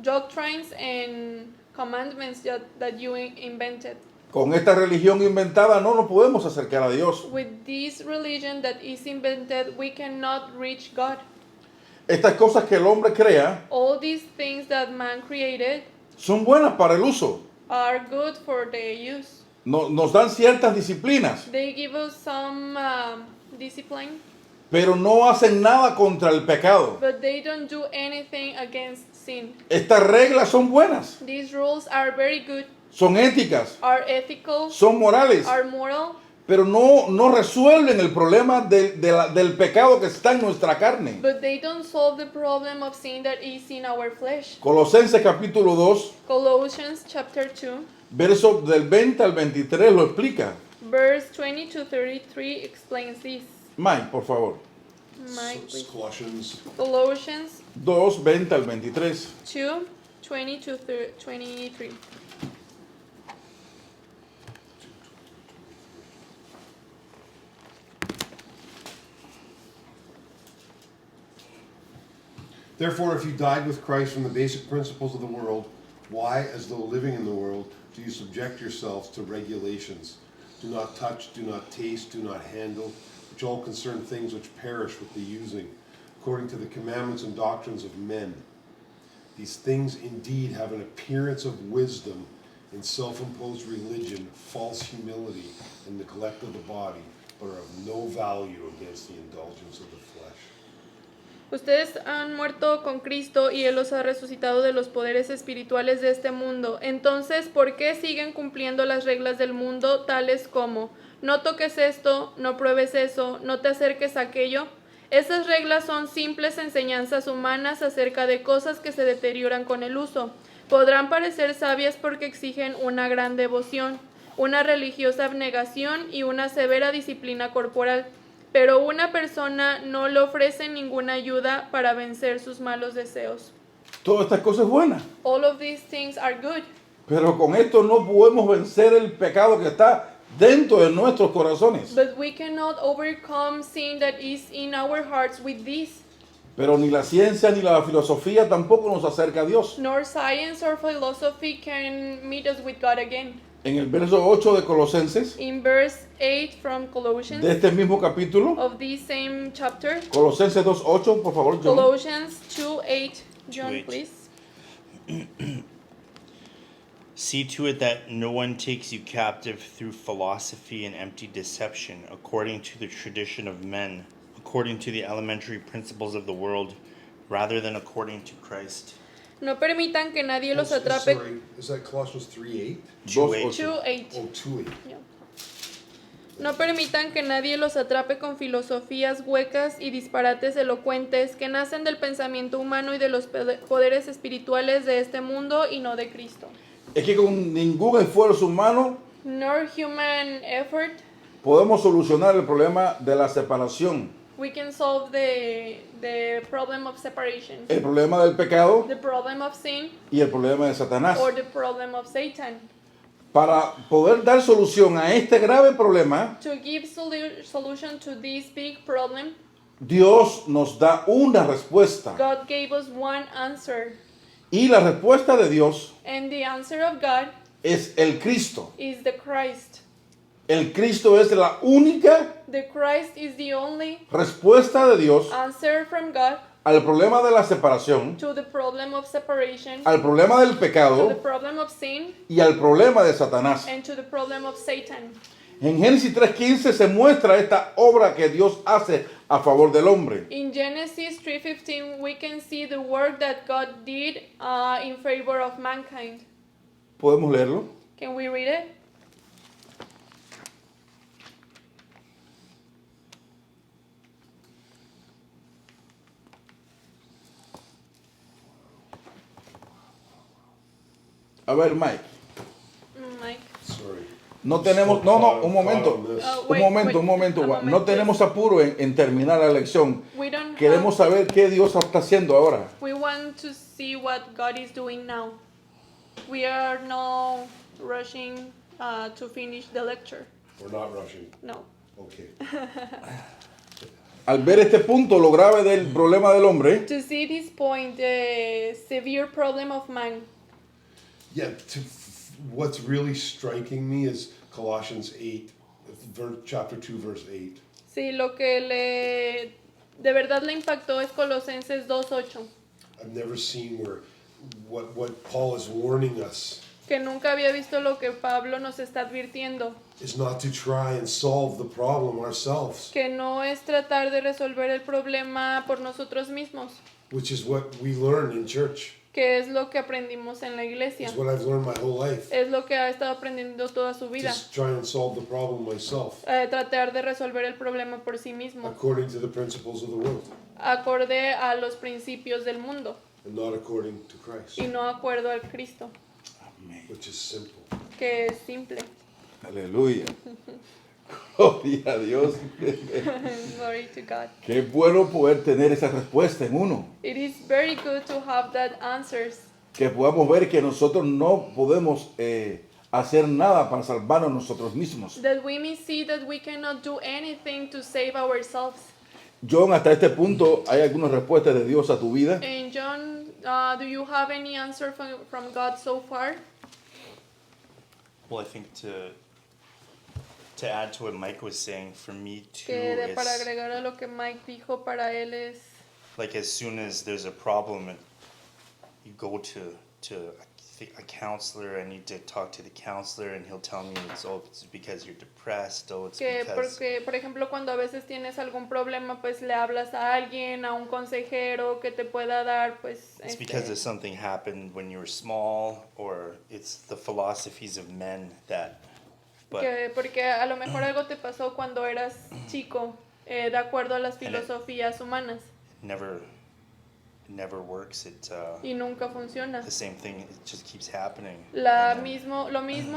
doctrines and commandments that you invented. Con esta religión inventada no nos podemos acercar a Dios. With this religion that is invented, we cannot reach God. Estas cosas que el hombre crea All these things that man created son buenas para el uso. are good for the use. Nos dan ciertas disciplinas, They give us some discipline, pero no hacen nada contra el pecado. but they don't do anything against sin. Estas reglas son buenas, These rules are very good, son éticas, are ethical, son morales, are moral, pero no resuelven el problema del pecado que está en nuestra carne. but they don't solve the problem of sin that is in our flesh. Colosenses capítulo 2, Colossians chapter 2, verso del 20 al 23 lo explica. verse 20 to 33 explains this. Mike, por favor. Mike, please. Colossians Colossians 2, 20 al 23. 2, 20 to 23. Therefore, if you died with Christ from the basic principles of the world, why, as though living in the world, do you subject yourselves to regulations? Do not touch, do not taste, do not handle, which all concern things which perish with the using, according to the commandments and doctrines of men. These things indeed have an appearance of wisdom in self-imposed religion, false humility, and neglect of the body, but are of no value against the indulgence of the flesh. Ustedes han muerto con Cristo y Él los ha resucitado de los poderes espirituales de este mundo. Entonces, ¿por qué siguen cumpliendo las reglas del mundo, tales como no toques esto, no pruebes eso, no te acerques a aquello? Esas reglas son simples enseñanzas humanas acerca de cosas que se deterioran con el uso. Podrán parecer sabias porque exigen una gran devoción, una religiosa abnegación y una severa disciplina corporal. Pero una persona no le ofrece ninguna ayuda para vencer sus malos deseos. Todas estas cosas es buenas. All of these things are good, Pero con esto no podemos vencer el pecado que está dentro de nuestros corazones. but we cannot overcome sin that is in our hearts with this. Pero ni la ciencia ni la filosofía tampoco nos acerca a Dios. Nor science or philosophy can meet us with God again. En el verso 8 de Colosenses, In verse 8 from Colossians, de este mismo capítulo, of this same chapter, Colosenses 2:8, por favor, John. Colossians 2:8, John, 2:8. please. See to it that no one takes you captive through philosophy and empty deception, according to the tradition of men, according to the elementary principles of the world, rather than according to Christ. No permitan que nadie los Oh, atrape. sorry, is that Colossians 3:8? 2:8. 2:8. Oh, 2:8. Yeah. No permitan que nadie los atrape con filosofías huecas y disparates elocuentes que nacen del pensamiento humano y de los poderes espirituales de este mundo y no de Cristo. Es que con ningún esfuerzo humano Nor human effort podemos solucionar el problema de la separación, we can solve the problem of separation, el problema del pecado the problem of sin, y el problema de Satanás. or the problem of Satan. Para poder dar solución a este grave problema, To give solution to this big problem, Dios nos da una respuesta. God gave us one answer. Y la respuesta de Dios And the answer of God es el Cristo. is the Christ. El Cristo es la única The Christ is the only respuesta de Dios answer from God al problema de la separación, to the problem of separation, al problema del to the pecado problem of sin, y al problema de Satanás. and to the problem of Satan. En Génesis 3:15 se muestra esta obra que Dios hace a favor del hombre. In Genesis 3:15, we can see the work that God did in favor of mankind. ¿Podemos leerlo? Can we read it? A ver, Mike. Mike. Sorry. No tenemos, un momento. Wait, Un momento, a Juan. moment, No tenemos apuro en terminar la lección. We don't Queremos have, saber qué Dios está haciendo ahora. we want to see what God is doing now. We are not rushing to finish the lecture. We're not rushing. No. Okay. Al ver este punto, lo grave del problema del hombre, To see this point, the severe problem of man. Yeah, what's really striking me is Colossians 8, chapter 2, verse 8. Sí, lo que de verdad le impactó es Colosenses 2:8, I've never seen where what Paul is warning us que nunca había visto lo que Pablo nos está advirtiendo, is not to try and solve the problem ourselves, que no es tratar de resolver el problema por nosotros mismos, which is what we learn in church. que es lo que aprendimos en la iglesia, It's what I've learned my whole life. es lo que ha estado aprendiendo toda su vida, Just try and solve the problem myself tratar de resolver el problema por sí mismo, according to the principles of the world acorde a los principios del mundo and not according to Christ, y no acuerdo al Cristo, which is simple. que es simple. aleluya. Gloria a Dios. Glory to God. Qué bueno poder tener esa respuesta en uno. It is very good to have that answers. Que podamos ver que nosotros no podemos hacer nada para salvarnos nosotros mismos. That we may see that we cannot do anything to save ourselves. John, hasta este punto, ¿hay alguna respuesta de Dios a tu vida? And John, do you have any answer from God so far? Well, I think to add to what Mike was saying, for me too, Para is agregar a lo que Mike dijo, para él es like as soon as there's a problem, you go to a counselor. I need to talk to the counselor, and he'll tell me it's because you're depressed. It's que because porque, por ejemplo, cuando a veces tienes algún problema, pues le hablas a alguien, a un consejero que te pueda dar, pues it's because of something happened when you were small, or it's the philosophies of men that. But porque a lo mejor algo te pasó cuando eras chico, de acuerdo a las filosofías humanas. never works. y nunca funciona. The same thing, it just keeps happening. Lo mismo,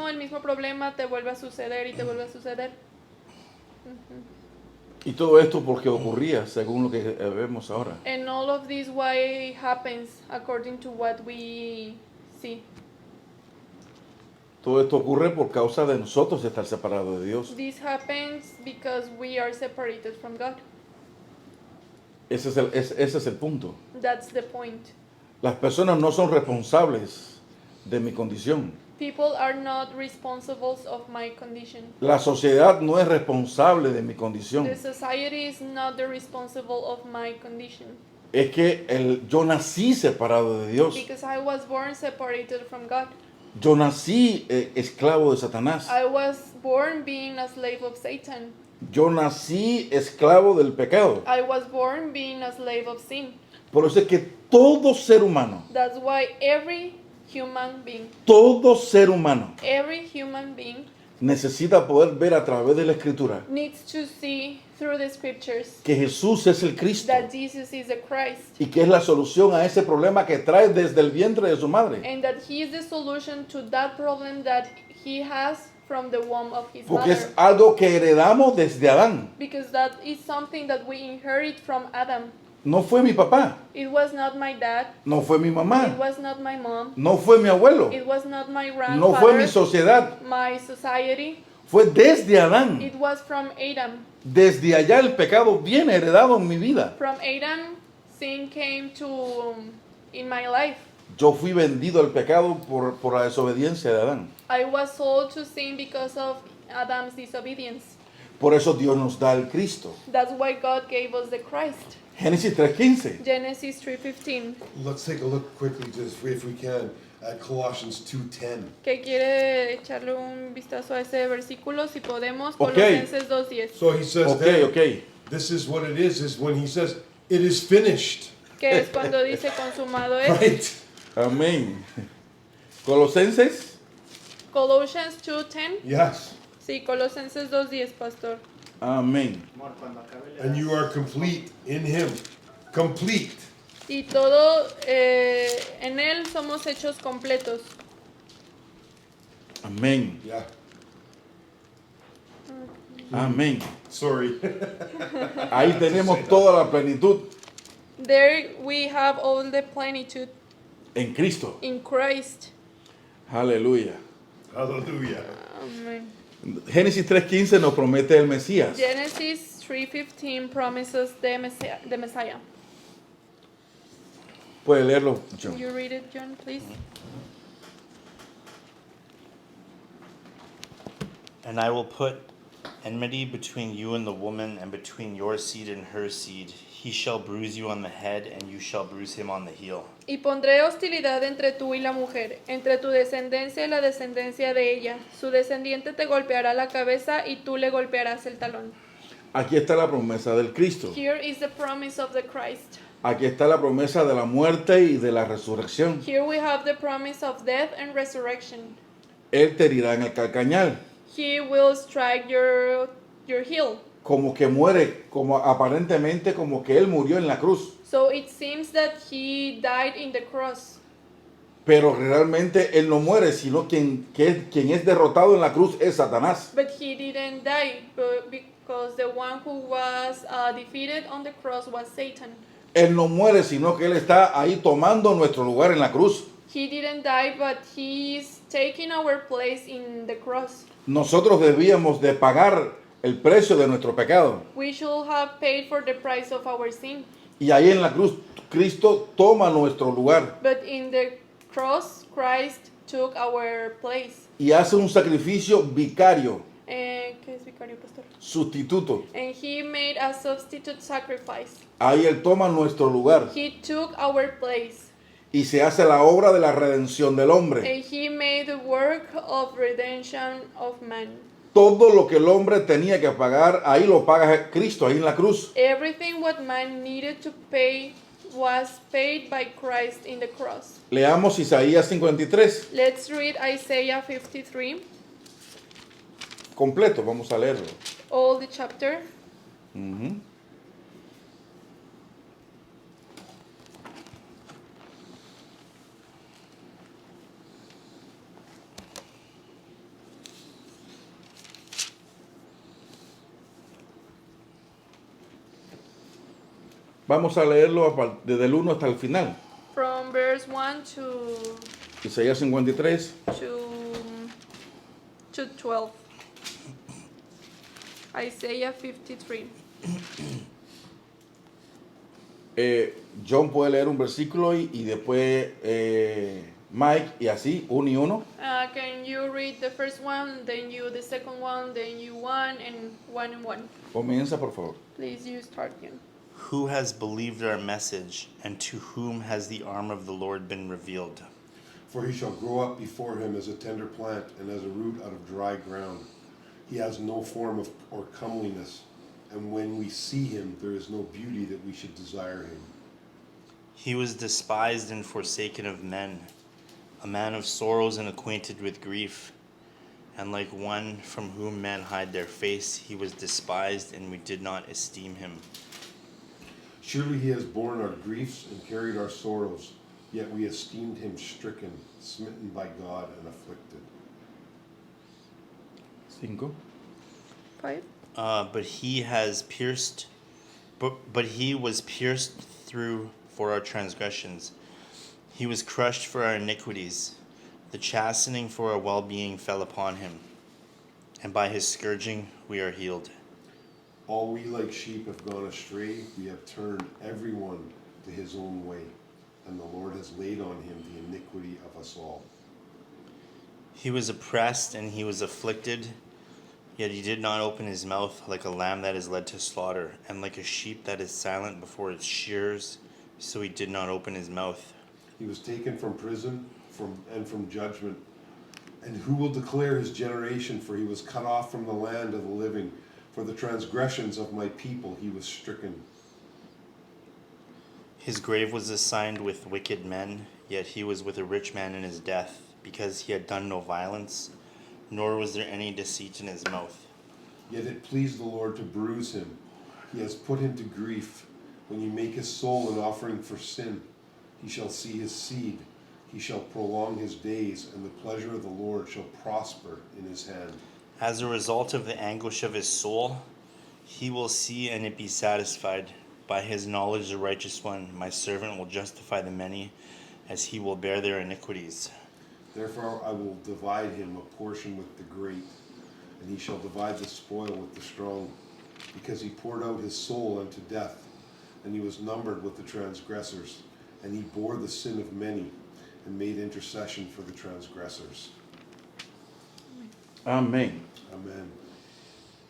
el mismo problema te vuelve a suceder y te vuelve a suceder. Y todo esto porque ocurría, según lo que vemos ahora. And all of this why it happens according to what we see. Todo esto ocurre por causa de nosotros estar separados de Dios. This happens because we are separated from God. Ese es el punto. That's the point. Las personas no son responsables de mi condición. People are not responsible of my condition. La sociedad no es responsable de mi condición. The society is not the responsible of my condition. Es que yo nací separado de Dios. Because I was born separated from God. Yo nací esclavo de Satanás. I was born being a slave of Satan. Yo nací esclavo del pecado. I was born being a slave of sin. Por eso es que todo ser humano, That's why every human being necesita poder ver a través de la Escritura needs to see through the scriptures que Jesús es el Cristo that Jesus is the Christ y que es la solución a ese problema que trae desde el vientre de su madre. and that he is the solution to that problem that he has from the womb of his Porque es mother. algo que heredamos desde Adán. Because that is something that we inherit from Adam. No fue mi papá, It was not my dad. no fue mi It mamá, was not my mom. no fue mi abuelo, It was not my no fue mi grandfather. sociedad, My society. fue desde Adán. It was from Adam. Desde allá el pecado viene heredado en mi vida. From Adam, sin came to in my life. Yo fui vendido al pecado por la desobediencia de Adán. I was sold to sin because of Adam's disobedience. Por eso Dios nos da el Cristo. That's why God gave us the Christ. Génesis 3:15. Genesis 3:15. Let's take a look quickly, just if we can, at Colossians 2:10. Que quiere echarle un vistazo a ese versículo, si podemos, Ok. Colosenses 2:10. So he says Ok. this is what it is when he says, it is finished, Que es cuando dice consumado es. right? Amén. Colosenses. Colossians 2:10. Yes. Sí, Colosenses 2:10, pastor. Amén. And you are complete in him. Complete. Y todo en él somos hechos completos. Amén. Yeah. Amén. Sorry. Ahí tenemos toda la plenitud There we have all the plenitude en Cristo. in Christ. Aleluya. Hallelujah. Amen. Génesis 3:15 nos promete el Mesías. Genesis 3:15 promises the Messiah. Puede leerlo, Can John. you read it, John, please? And I will put enmity between you and the woman, and between your seed and her seed. He shall bruise you on the head, and you shall bruise him on the heel. Y pondré hostilidad entre tú y la mujer, entre tu descendencia y la descendencia de ella. Su descendiente te golpeará la cabeza y tú le golpearás el talón. Aquí está la promesa del Cristo. Here is the promise of the Christ. Aquí está la promesa de la muerte y de la resurrección. Here we have the promise of death and resurrection. Él te herirá en el calcañal. He will strike your heel. Como que muere, como aparentemente como que él murió en la cruz. So it seems that he died in the cross. Pero realmente él no muere, sino quien es derrotado en la cruz es Satanás. But he didn't die because the one who was defeated on the cross was Satan. Él no muere, sino que él está ahí tomando nuestro lugar en la cruz. He didn't die, but he's taking our place in the cross. Nosotros debíamos de pagar el precio de nuestro pecado. We should have paid for the price of our sin. Y ahí en la cruz Cristo toma nuestro lugar But in the cross, Christ took our place. y hace un sacrificio vicario, ¿Qué es vicario, pastor? sustituto. And he made a substitute sacrifice. Ahí él toma nuestro lugar He took our place. y se hace la obra de la redención del hombre. And he made the work of redemption of man. Todo lo que el hombre tenía que pagar, ahí lo paga Cristo, ahí en la cruz. Everything what man needed to pay was paid by Christ in the cross. Leamos Isaías 53, Let's read Isaiah 53, completo, vamos a leerlo. all the chapter. Ujú. Vamos a leerlo desde el 1 hasta el final. from verse 1 to Isaías 53. to 12. Isaiah 53. John puede leer un versículo y después Mike y así, uno y uno. Can you read the first one, then you the second one, then you one and one? Comienza, por favor. Please, you start again. Who has believed our message, and to whom has the arm of the Lord been revealed? For he shall grow up before him as a tender plant and as a root out of dry ground. He has no form or comeliness, and when we see him, there is no beauty that we should desire him. He was despised and forsaken of men, a man of sorrows and acquainted with grief. And like one from whom men hide their face, he was despised, and we did not esteem him. Surely he has borne our griefs and carried our sorrows, yet we esteemed him stricken, smitten by God, and afflicted. 5. 5. But he was pierced through for our transgressions. He was crushed for our iniquities. The chastening for our well-being fell upon him, and by his scourging we are healed. All we like sheep have gone astray, we have turned every one to his own way, and the Lord has laid on him the iniquity of us all. He was oppressed and he was afflicted, yet he did not open his mouth. Like a lamb that is led to slaughter, and like a sheep that is silent before its shearers, so he did not open his mouth. He was taken from prison and from judgment. And who will declare his generation? For he was cut off from the land of the living. For the transgressions of my people he was stricken. His grave was assigned with wicked men, yet he was with a rich man in his death, because he had done no violence, nor was there any deceit in his mouth. Yet it pleased the Lord to bruise him. He has put him to grief. When you make his soul an offering for sin, he shall see his seed. He shall prolong his days, and the pleasure of the Lord shall prosper in his hand. As a result of the anguish of his soul, he will see and it be satisfied. By his knowledge, the righteous one, my servant, will justify the many, as he will bear their iniquities. Therefore I will divide him a portion with the great, and he shall divide the spoil with the strong, because he poured out his soul unto death, and he was numbered with the transgressors, and he bore the sin of many, and made intercession for the transgressors. Amén. Amen.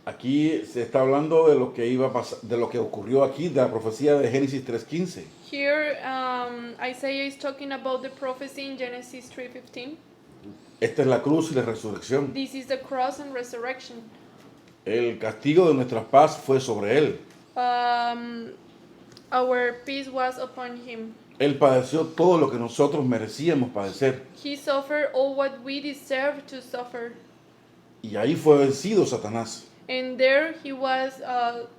Aquí se está hablando de lo que iba a pasar, de lo que ocurrió aquí, de la profecía de Génesis 3:15. Here, Isaiah is talking about the prophecy in Genesis 3:15. Esta es la cruz y la resurrección. This is the cross and resurrection. El castigo de nuestra paz fue sobre él. Our peace was upon him. Él padeció todo lo que nosotros merecíamos padecer. He suffered all what we deserve to suffer. Y ahí fue vencido Satanás. And there he was,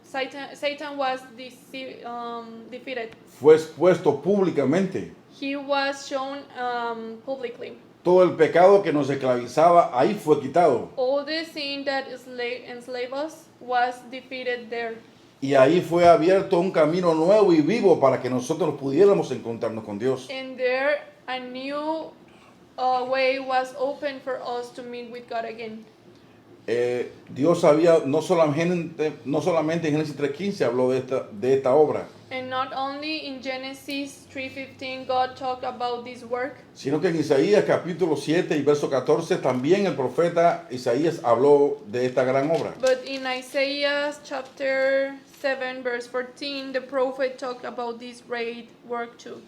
Satan was defeated. Fue expuesto públicamente. He was shown publicly. Todo el pecado que nos esclavizaba ahí fue quitado. All the sin that enslaved us was defeated there. Y ahí fue abierto un camino nuevo y vivo para que nosotros pudiéramos encontrarnos con Dios. And there a new way was open for us to meet with God again. Dios había, no solamente en Génesis 3:15 habló de esta obra, And not only in Genesis 3:15 God talked about this work, sino que en Isaías capítulo 7 y verso 14 también el profeta Isaías habló de esta gran obra. but in Isaiah chapter 7 verse 14 the prophet talked about this great work too.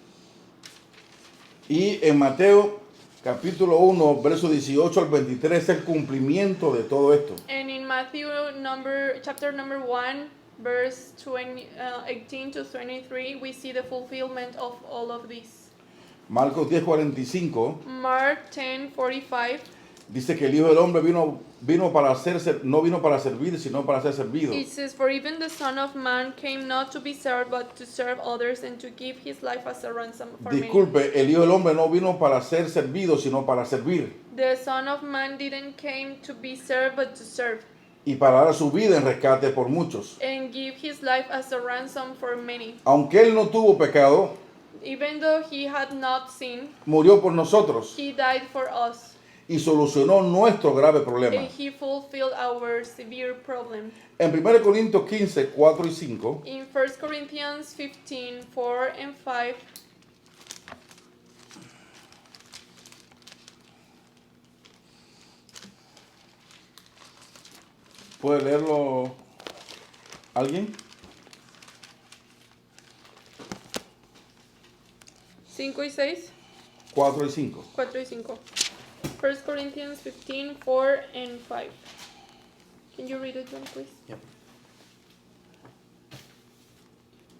Y en Mateo capítulo 1 verso 18 al 23 el cumplimiento de todo esto. And in Matthew chapter number 1 verse 18 to 23 we see the fulfillment of all of this. Marcos 10:45 Mark 10:45 dice que el Hijo del Hombre no vino para servir, sino para ser servido. it says, "For even the Son of Man came not to be served, but to serve others and to give his life as a ransom for many." Disculpe, el Hijo del Hombre no vino para ser servido, sino para servir. The Son of Man didn't came to be served, but to serve. y para dar su vida en rescate por muchos. and give his life as a ransom for many. Aunque él no tuvo pecado, Even though he had not sinned, murió por nosotros he died for us, y solucionó nuestro grave problema. and he fulfilled our severe problem. En 1 Corintios 15, 4 y 5, In 1 Corinthians 15, 4 and 5, ¿puede leerlo alguien? 5 y 6, 4 y 5. 4 y 5. 1 Corinthians 15, 4 and 5. Can you read it, John, please? Yep.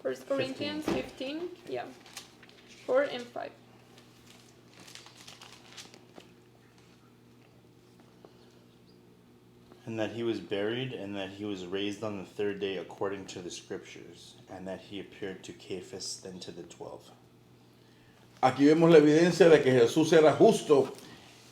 1 Corinthians 15, yeah, 4 and 5. And that he was buried, and that he was raised on the third day according to the scriptures, and that he appeared to Cephas, then to the 12. Aquí vemos la evidencia de que Jesús era justo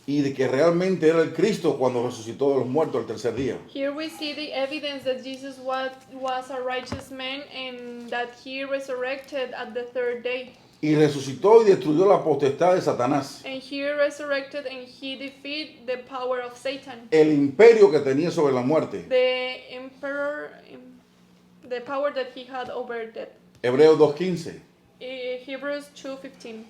y de que realmente era el Cristo cuando resucitó de los muertos el tercer día. Here we see the evidence that Jesus was a righteous man and that he resurrected at the third day. Y resucitó y destruyó la potestad de Satanás, And he resurrected and he defeated the power of Satan. el imperio que tenía sobre la muerte. The emperor, the power that he had over death. Hebreos 2:15. Hebrews 2:15.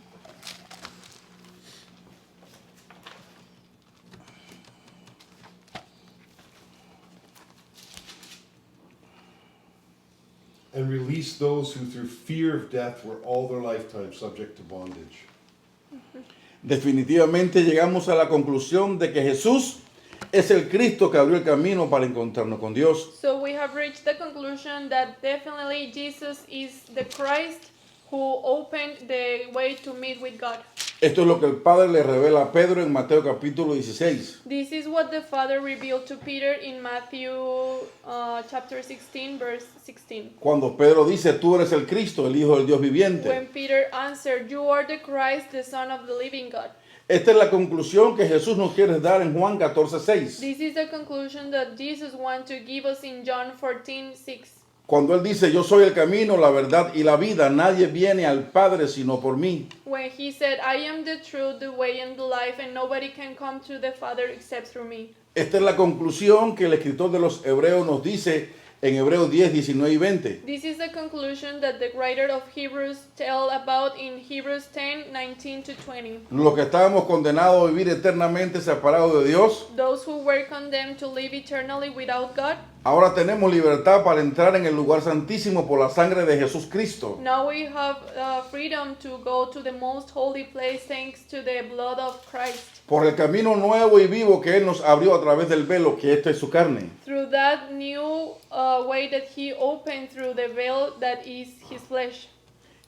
And release those who through fear of death were all their lifetime subject to bondage. Definitivamente llegamos a la conclusión de que Jesús es el Cristo que abrió el camino para encontrarnos con Dios. So we have reached the conclusion that definitely Jesus is the Christ who opened the way to meet with God. Esto es lo que el Padre le revela a Pedro en Mateo capítulo 16. This is what the Father revealed to Peter in Matthew chapter 16, verse 16. Cuando Pedro dice, tú eres el Cristo, el Hijo del Dios viviente. When Peter answered, "You are the Christ, the Son of the living God." Esta es la conclusión que Jesús nos quiere dar en Juan 14:6. This is the conclusion that Jesus wants to give us in John 14:6. Cuando Él dice, yo soy el camino, la verdad y la vida, nadie viene al Padre sino por mí. When he said, "I am the truth, the way, and the life, and nobody can come to the Father except through me." Esta es la conclusión que el escritor de los Hebreos nos dice en Hebreos 10, 19 y 20. This is the conclusion that the writer of Hebrews tell about in Hebrews 10, 19 to 20. Los que estábamos condenados a vivir eternamente separados de Dios, Those who were condemned to live eternally without God, ahora tenemos libertad para entrar en el lugar santísimo por la sangre de Jesús Cristo. now we have freedom to go to the most holy place thanks to the blood of Christ. Por el camino nuevo y vivo que Él nos abrió a través del velo, que esto es su carne. Through that new way that he opened through the veil that is his flesh.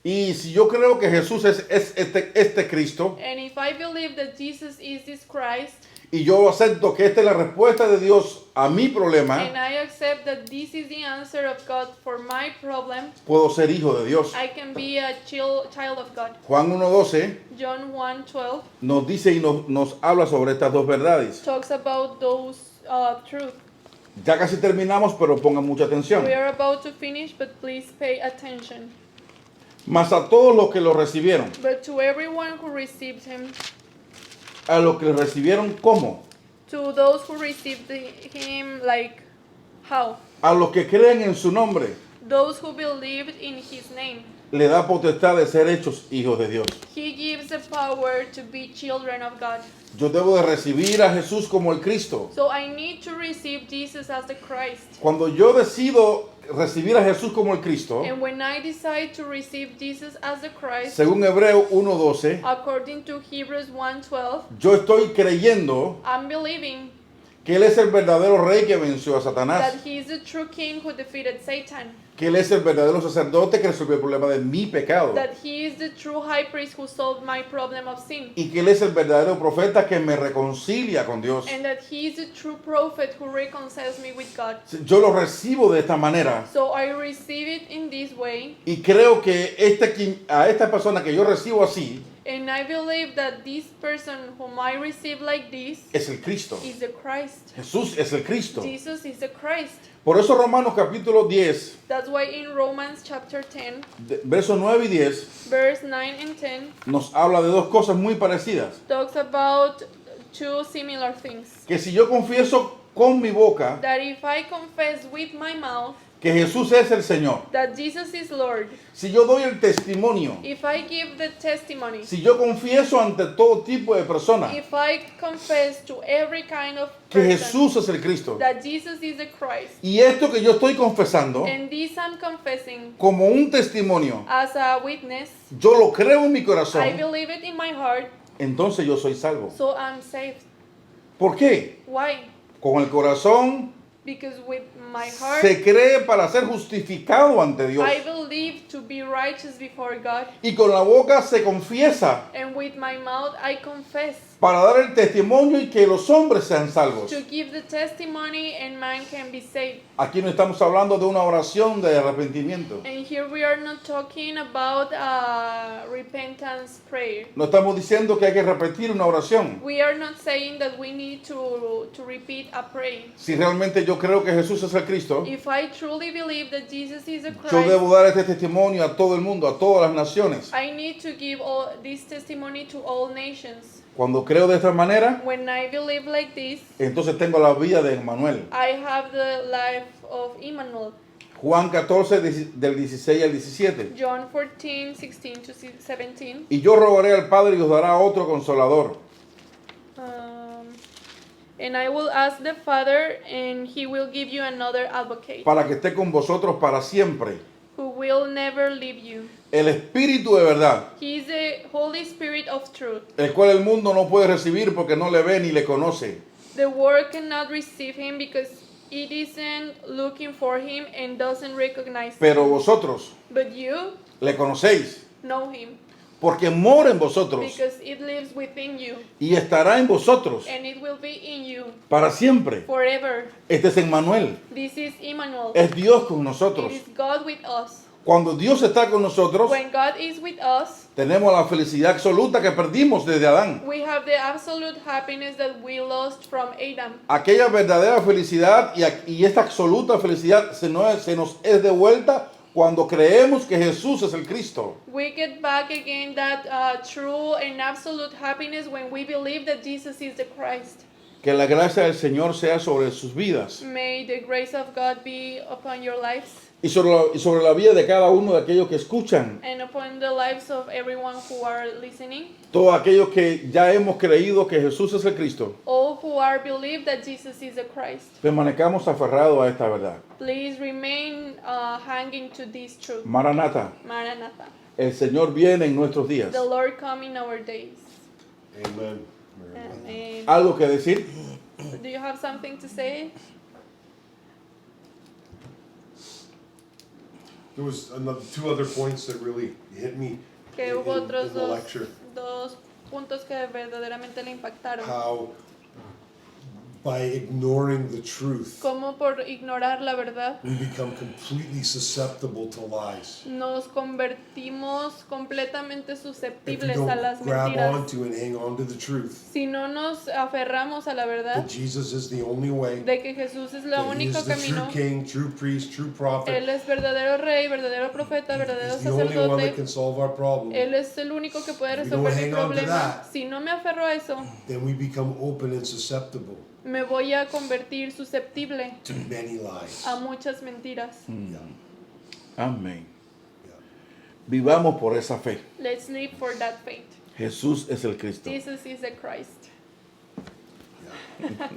Y si yo creo que Jesús es este Cristo, And if I believe that Jesus is this Christ, y yo acepto que esta es la respuesta de Dios a mi problema, and I accept that this is the answer of God for my problem, puedo ser hijo de Dios. I can be a child of God. Juan 1:12 John 1:12 nos dice y nos habla sobre estas dos verdades. talks about those truth. Ya casi terminamos, pero pongan mucha atención. We are about to finish, but please pay attention. Mas a todos los que lo recibieron, But to everyone who received him, a los que lo recibieron, ¿cómo? to those who received him, like how? A los que creen en su nombre, Those who believed in his name. le da potestad de ser hechos hijos de Dios. He gives the power to be children of God. Yo debo de recibir a Jesús como el Cristo. So I need to receive Jesus as the Christ. Cuando yo decido recibir a Jesús como el Cristo, And when I decide to receive Jesus as the Christ, según Hebreo 1:12, according to Hebrews 1:12, yo estoy creyendo I'm believing que Él es el verdadero rey que venció a Satanás, that he is the true king who defeated Satan, que Él es el verdadero sacerdote que resolvió el problema de mi pecado, that he is the true high priest who solved my problem of sin, y que Él es el verdadero profeta que me reconcilia con Dios. and that he is the true prophet who reconciles me with God. Yo lo recibo de esta manera So I receive it in this way, y creo que a esta persona que yo recibo así, And I believe that this person whom I receive like this es el Cristo. is the Christ. Jesús es el Cristo. Jesus is the Christ. Por eso Romanos capítulo 10, That's why in Romans chapter 10, versos 9 y 10, verse 9 and 10, nos habla de dos cosas muy parecidas. talks about two similar things. Que si yo confieso con mi boca That if I confess with my mouth que Jesús es el Señor, that Jesus is Lord, si yo doy el testimonio, if I give the testimony, si yo confieso ante todo tipo de personas if I confess to every kind of que person Jesús es el Cristo, that Jesus is the Christ, y esto que yo estoy confesando and this I'm confessing como un testimonio, as a witness, yo lo creo en mi I corazón, believe it in my heart, entonces yo soy salvo. so I'm saved. ¿Por qué? Why? Con el corazón Because with my heart, se cree para ser justificado ante Dios, I believe to be righteous before God, y con la boca se confiesa and with my mouth I confess para dar el testimonio y que los hombres sean salvos. to give the testimony and man can be saved. Aquí no estamos hablando de una oración de arrepentimiento. And here we are not talking about repentance prayer. No estamos diciendo que hay que repetir una oración. We are not saying that we need to repeat a prayer. Si realmente yo creo que Jesús es el Cristo, If I truly believe that Jesus is a yo Christ, debo dar este testimonio a todo el mundo, a todas las naciones. I need to give all this testimony to all nations. Cuando creo de esta manera, When I believe like this, entonces tengo la vida de Emmanuel. I have the life of Emmanuel. Juan 14, del 16 al 17. John 14, 16 to 17. Y yo rogaré al Padre y os dará otro consolador, And I will ask the Father, and he will give you another advocate, para que esté con vosotros para siempre. who will never leave you. El Espíritu de verdad, He is the Holy Spirit of truth. el cual el mundo no puede recibir porque no le ve ni le conoce. The world cannot receive him because it isn't looking for him and doesn't recognize him. Pero vosotros But you le conocéis, know him porque mora en vosotros because it lives within you y estará en vosotros and it will be in you para siempre. forever. Este es Emmanuel, This is Emmanuel. es Dios con It nosotros. is God with us. Cuando Dios está con nosotros, When God is with us, tenemos la felicidad absoluta que perdimos desde Adán. we have the absolute happiness that we lost from Adam. Aquella verdadera felicidad y esta absoluta felicidad se nos es devuelta cuando creemos que Jesús es el Cristo. We get back again that true and absolute happiness when we believe that Jesus is the Christ. Que la gracia del Señor sea sobre sus vidas May the grace of God be upon your lives y sobre la vida de cada uno de aquellos que escuchan. and upon the lives of everyone who are listening. Todos aquellos que ya hemos creído que Jesús es el Cristo, All who are believe that Jesus is the Christ. permanezcamos aferrados a esta verdad. Please remain hanging to this truth. Maranata, Maranatha. el Señor viene en nuestros días. The Lord come in our days. Amen. Amen. ¿Algo que decir? Do you have something to say? There was two other points that really hit me Que in, hubo in otros the lecture. dos puntos que verdaderamente le impactaron. How by ignoring the truth, Como por ignorar la verdad we become completely susceptible to lies. nos convertimos completamente If we susceptibles a las don't grab mentiras. onto and hang on to the truth, Si no nos aferramos a la verdad that Jesus is the only way, de que Jesús es el that He único is the camino, true King, true priest, true prophet. Él es verdadero rey, verdadero profeta, verdadero He's the only one that sacerdote. can solve our problem. Él es el único que puede If we don't resolver mi hang on to problema. that, Si no me aferro a eso, Then we become open and susceptible me voy a convertir susceptible to many lies. a muchas mentiras. Yeah. Amén. Yeah. Vivamos por esa fe. Let's live for that faith. Jesús es el Cristo. Jesus is the Christ. Yeah.